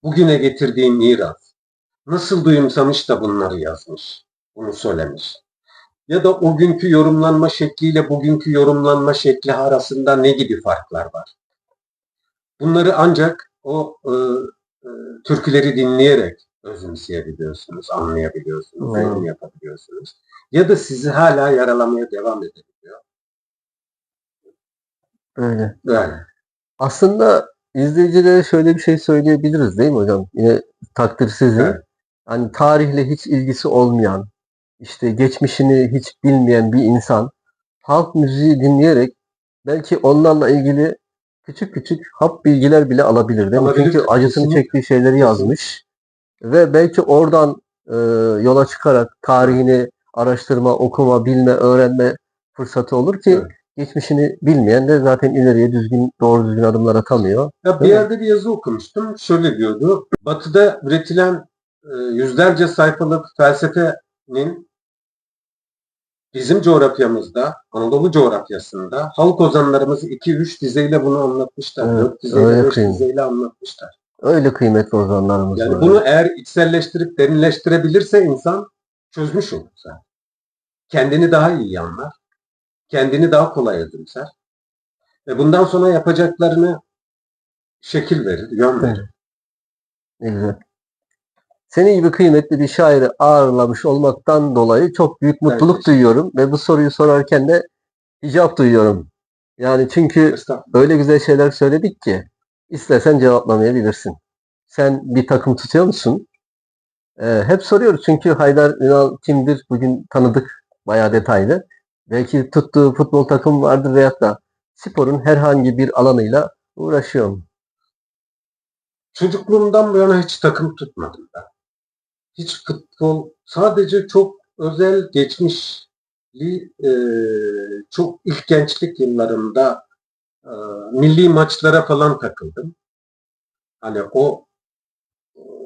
bugüne getirdiği miras, nasıl duyumsamış da bunları yazmış, bunu söylemiş. Ya da o günkü yorumlanma şekliyle bugünkü yorumlanma şekli arasında ne gibi farklar var? Bunları ancak o türküleri dinleyerek özümseyebiliyorsunuz, anlayabiliyorsunuz, Evet. yorum yapabiliyorsunuz. Ya da sizi hala yaralamaya devam edebiliyor. Öyle. Yani. Aslında izleyicilere şöyle bir şey söyleyebiliriz değil mi hocam? Yine takdir sizin. Evet. Hani tarihle hiç ilgisi olmayan, işte geçmişini hiç bilmeyen bir insan halk müziği dinleyerek belki onlarla ilgili küçük küçük hap bilgiler bile alabilir değil mi? Alabilir Çünkü tabii, acısını kesinlikle. çektiği şeyleri yazmış ve belki oradan yola çıkarak tarihini araştırma, okuma, bilme, öğrenme fırsatı olur ki Evet. geçmişini bilmeyen de zaten ileriye doğru düzgün adımlar atamıyor. Ya bir Değil mi? yerde bir yazı okumuştum. Şöyle diyordu. Batı'da üretilen yüzlerce sayfalık felsefenin bizim coğrafyamızda, Anadolu coğrafyasında halk ozanlarımız 2-3 dizeyle bunu anlatmışlar. Evet, 4 dizeyle, öyle 5 kıymetli. dizeyle anlatmışlar. Öyle kıymetli ozanlarımız Yani var. bunu eğer içselleştirip derinleştirebilirse insan çözmüş olur zaten. Kendini daha iyi anlar. Kendini daha kolay özümser. Ve bundan sonra yapacaklarını şekil verir, yön verir. Ne güzel. Senin gibi kıymetli bir şairi ağırlamış olmaktan dolayı çok büyük mutluluk teşekkür duyuyorum ve bu soruyu sorarken de hicap duyuyorum. Yani çünkü Estağfurullah. öyle güzel şeyler söyledik ki istesen cevaplamayabilirsin. Sen bir takım tutuyor musun? Hep soruyoruz çünkü Haydar Ünal kimdir? Bugün tanıdık bayağı detaylı. Belki tuttuğu futbol takımı vardır veyahut da sporun herhangi bir alanıyla uğraşıyor mu? Çocukluğumdan bu yana hiç takım tutmadım ben. Hiç futbol, sadece çok özel geçmişli, çok ilk gençlik yıllarında milli maçlara falan takıldım. Hani o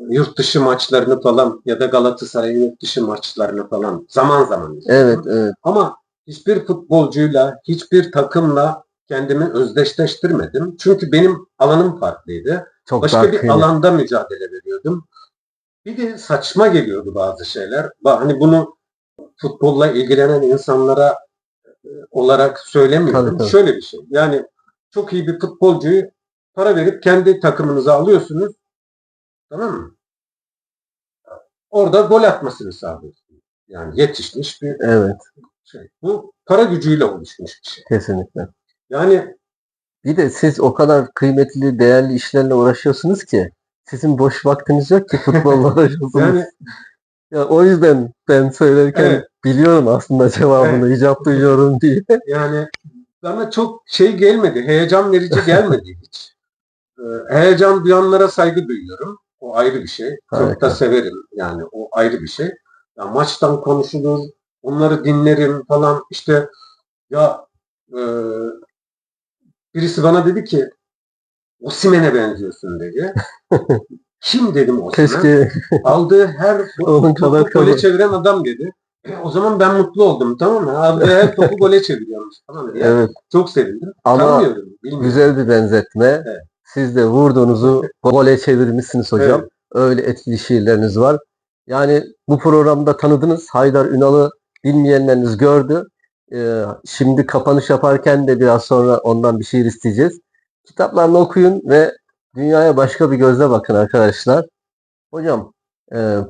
yurt dışı maçlarını falan ya da Galatasaray'ın yurt dışı maçlarını falan zaman zaman Evet, izledim. evet. Ama hiçbir futbolcuyla, hiçbir takımla kendimi özdeşleştirmedim. Çünkü benim alanım farklıydı. Çok Başka daha bir kıymetli. alanda mücadele veriyordum. Bir de saçma geliyordu bazı şeyler. Hani bunu futbolla ilgilenen insanlara olarak Tabii, söylemiyorum. tabii. Şöyle bir şey. Yani çok iyi bir futbolcuyu para verip kendi takımınıza alıyorsunuz. Tamam mı? Orada gol atmasını sağlıyorsunuz. Yani yetişmiş bir Evet, şey. Bu para gücüyle oluşmuş bir şey. kesinlikle. Yani Bir de siz o kadar kıymetli, değerli işlerle uğraşıyorsunuz ki sizin boş vaktiniz yok ki futbolla uğraşıyorsunuz. yani Ya o yüzden ben söylerken evet, biliyorum aslında cevabını, evet. icap duyuyorum diye. Yani bana çok şey gelmedi. Heyecan verici gelmedi hiç. Heyecan duyanlara saygı duyuyorum. O ayrı bir şey. Çok da Harika. severim. Yani o ayrı bir şey. Ya maçtan konuşulur, onları dinlerim falan. İşte ya e, birisi bana dedi ki Osimhen'e benziyorsun dedi. Kim dedim Osimhen? Keşke Aldığı her onun kadar topu gole kafa. çeviren adam dedi. O zaman ben mutlu oldum, tamam mı? Aldığı her topu gole çeviriyormuş falan diye. Evet, Çok sevindim. ama Tanımıyorum, bilmiyorum. güzel bir benzetme. Evet, Siz de vurduğunuzu gole çevirmişsiniz hocam. evet, Öyle etkili şiirleriniz var. Yani bu programda tanıdınız. Haydar Ünal'ı bilmeyenleriniz gördü. Şimdi kapanış yaparken de biraz sonra ondan bir şiir isteyeceğiz. Kitaplarını okuyun ve dünyaya başka bir gözle bakın arkadaşlar. Hocam,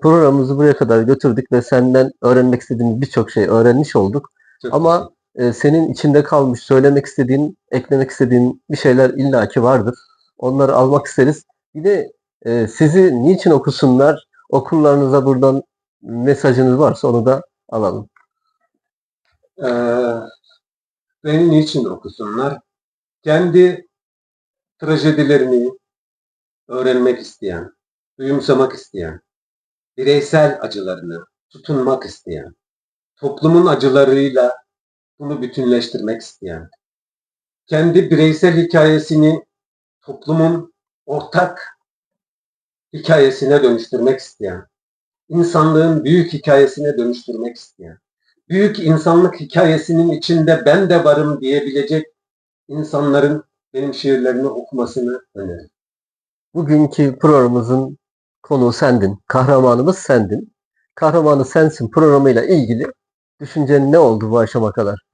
programımızı buraya kadar götürdük ve senden öğrenmek istediğimiz birçok şey öğrenmiş olduk. çok Ama teşekkür senin içinde kalmış, söylemek istediğin, eklemek istediğin bir şeyler illaki vardır. Onları almak isteriz. Bir de sizi niçin okusunlar? Okurlarınıza buradan mesajınız varsa onu da alalım. Beni niçin okusunlar? Kendi trajedilerini öğrenmek isteyen, duyumsamak isteyen, bireysel acılarını tutunmak isteyen, toplumun acılarıyla bunu bütünleştirmek isteyen, kendi bireysel hikayesini toplumun ortak hikayesine dönüştürmek isteyen, insanlığın büyük hikayesine dönüştürmek isteyen, büyük insanlık hikayesinin içinde ben de varım diyebilecek insanların benim şiirlerimi okumasını öneririm. Bugünkü programımızın konuğu sendin. Kahramanımız sendin. Kahramanı sensin programıyla ilgili düşüncen ne oldu bu aşama kadar?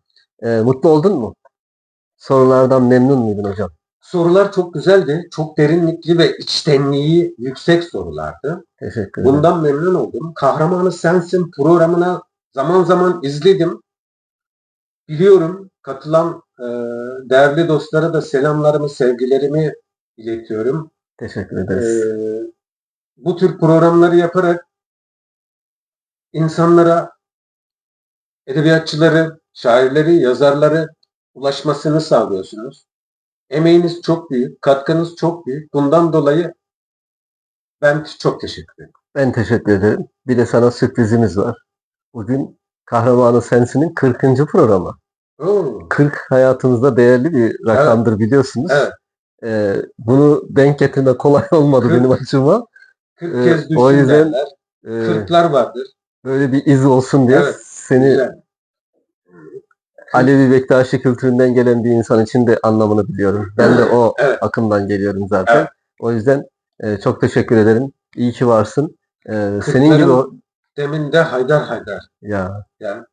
Mutlu oldun mu? Sorulardan memnun muydun hocam? Sorular çok güzeldi. Çok derinlikli ve içtenliği yüksek sorulardı. Teşekkür ederim. Bundan memnun oldum. Kahramanı Sensin programına zaman zaman izledim. Biliyorum, katılan değerli dostlara da selamlarımı, sevgilerimi iletiyorum. Teşekkür E, ederiz. Bu tür programları yaparak insanlara, edebiyatçıları, şairleri, yazarları ulaşmasını sağlıyorsunuz. Emeğiniz çok büyük, katkınız çok büyük. Bundan dolayı ben çok teşekkür ederim. Ben teşekkür ederim. Bir de sana sürprizimiz var. Bugün Kahramanı Sensin'in 40. programı. Oo, 40 hayatımızda değerli bir evet, rakamdır biliyorsunuz. evet. Bunu denk getirme kolay olmadı 40, benim açıma. 40 kez O düştüm yüzden derler. e, Kırklar vardır. böyle bir iz olsun diye Evet, seni güzel. 40, Alevi Bektaşi kültüründen gelen bir insan için de anlamını biliyorum. Ben de o evet, akımdan geliyorum zaten. evet. O yüzden çok teşekkür ederim. İyi ki varsın. Senin gibi Kırkların deminde Haydar Haydar. ya Yani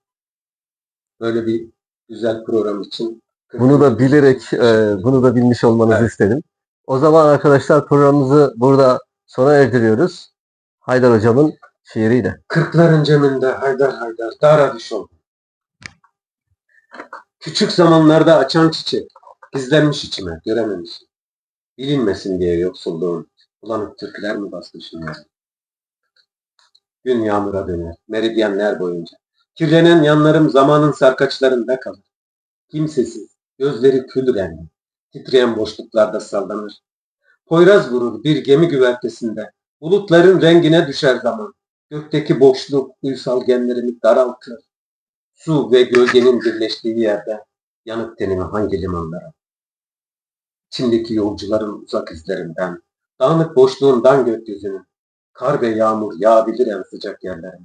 böyle bir güzel program için bunu 40. da bilerek, için teşekkür ederim. bunu da bilmiş olmanızı Evet. istedim. O zaman arkadaşlar programımızı burada sona erdiriyoruz. Haydar hocamın şiiriyle. Kırkların ceminde Haydar Haydar dara düş oldu. Küçük zamanlarda açan çiçek, gizlenmiş içime, görememişim. Bilinmesin diye yoksulluğun, bulanık türküler mi bastı şimdi? Gün yağmura döner, meridyenler boyunca. Kirlenen yanlarım zamanın sarkaçlarında kalır. Kimsesiz, gözleri kül rengi, titreyen boşluklarda sallanır. Poyraz vurur bir gemi güvertesinde, bulutların rengine düşer zaman. Gökteki boşluk uysal genlerimi daraltır. Su ve gölgenin birleştiği yerde yanık tenimi hangi limanlara? İçimdeki yolcuların uzak izlerinden, dağınık boşluğundan gökyüzünün, kar ve yağmur yağabilir en sıcak yerlere.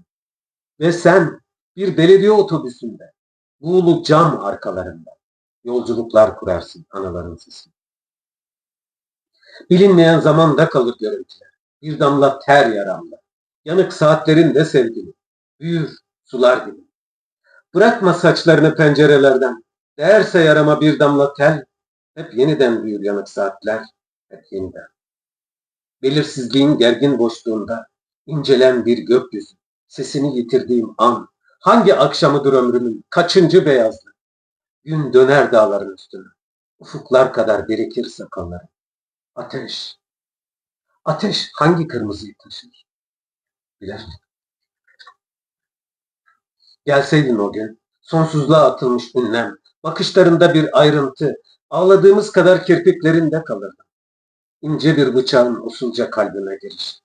Ve sen bir belediye otobüsünde, buğulu cam arkalarında yolculuklar kurarsın anıların sesini. Bilinmeyen zamanda kalır görüntüler. Bir damla ter yaramda. Yanık saatlerinde sevgili. Büyür sular gibi. Bırakma saçlarını pencerelerden. Değerse yarama bir damla tel. Hep yeniden büyür yanık saatler. Hep yeniden. Belirsizliğin gergin boşluğunda incelen bir gökyüzü. Sesini yitirdiğim an. Hangi akşamıdır ömrümün? Kaçıncı beyazlık? Gün döner dağların üstüne. Ufuklar kadar birikir sakalları. Ateş. Ateş hangi kırmızıyı taşır? Bilemem. Gelseydin o gün, sonsuzluğa atılmış ünlem, bakışlarında bir ayrıntı, ağladığımız kadar kirpiklerinde kalırdı. İnce bir bıçağın usulca kalbime giriş.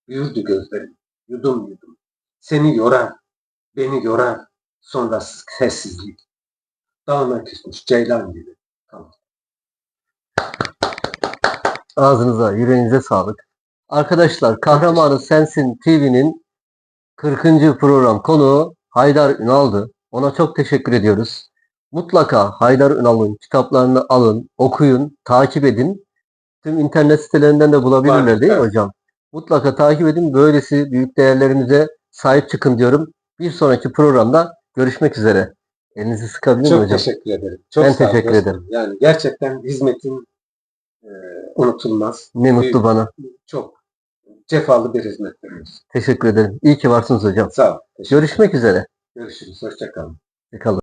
Büyürdü gözlerim, yudum yudum. Seni yorar, beni yorar, sonra sessizlik. Dağına küsmüş ceylan gibi kalır. Ağzınıza, yüreğinize sağlık. Arkadaşlar, Kahramanı Sensin TV'nin 40. program konuğu Haydar Ünal'dı. Ona çok teşekkür ediyoruz. Mutlaka Haydar Ünal'ın kitaplarını alın, okuyun, takip edin. Tüm internet sitelerinden de bulabilirler Var, değil mi evet. hocam? Mutlaka takip edin. Böylesi büyük değerlerimize sahip çıkın diyorum. Bir sonraki programda görüşmek üzere. Elinizi sıkabilir miyim Çok hocam? teşekkür ederim. Çok Ben sağ ol teşekkür dostum. ederim. Yani gerçekten hizmetin unutulmaz. Ne mutlu bana. Çok cefalı bir hizmet veriyorsun. Teşekkür ederim. İyi ki varsınız hocam. Sağ ol. Teşekkür Görüşmek üzere. Görüşürüz. Hoşça kalın. Kalın.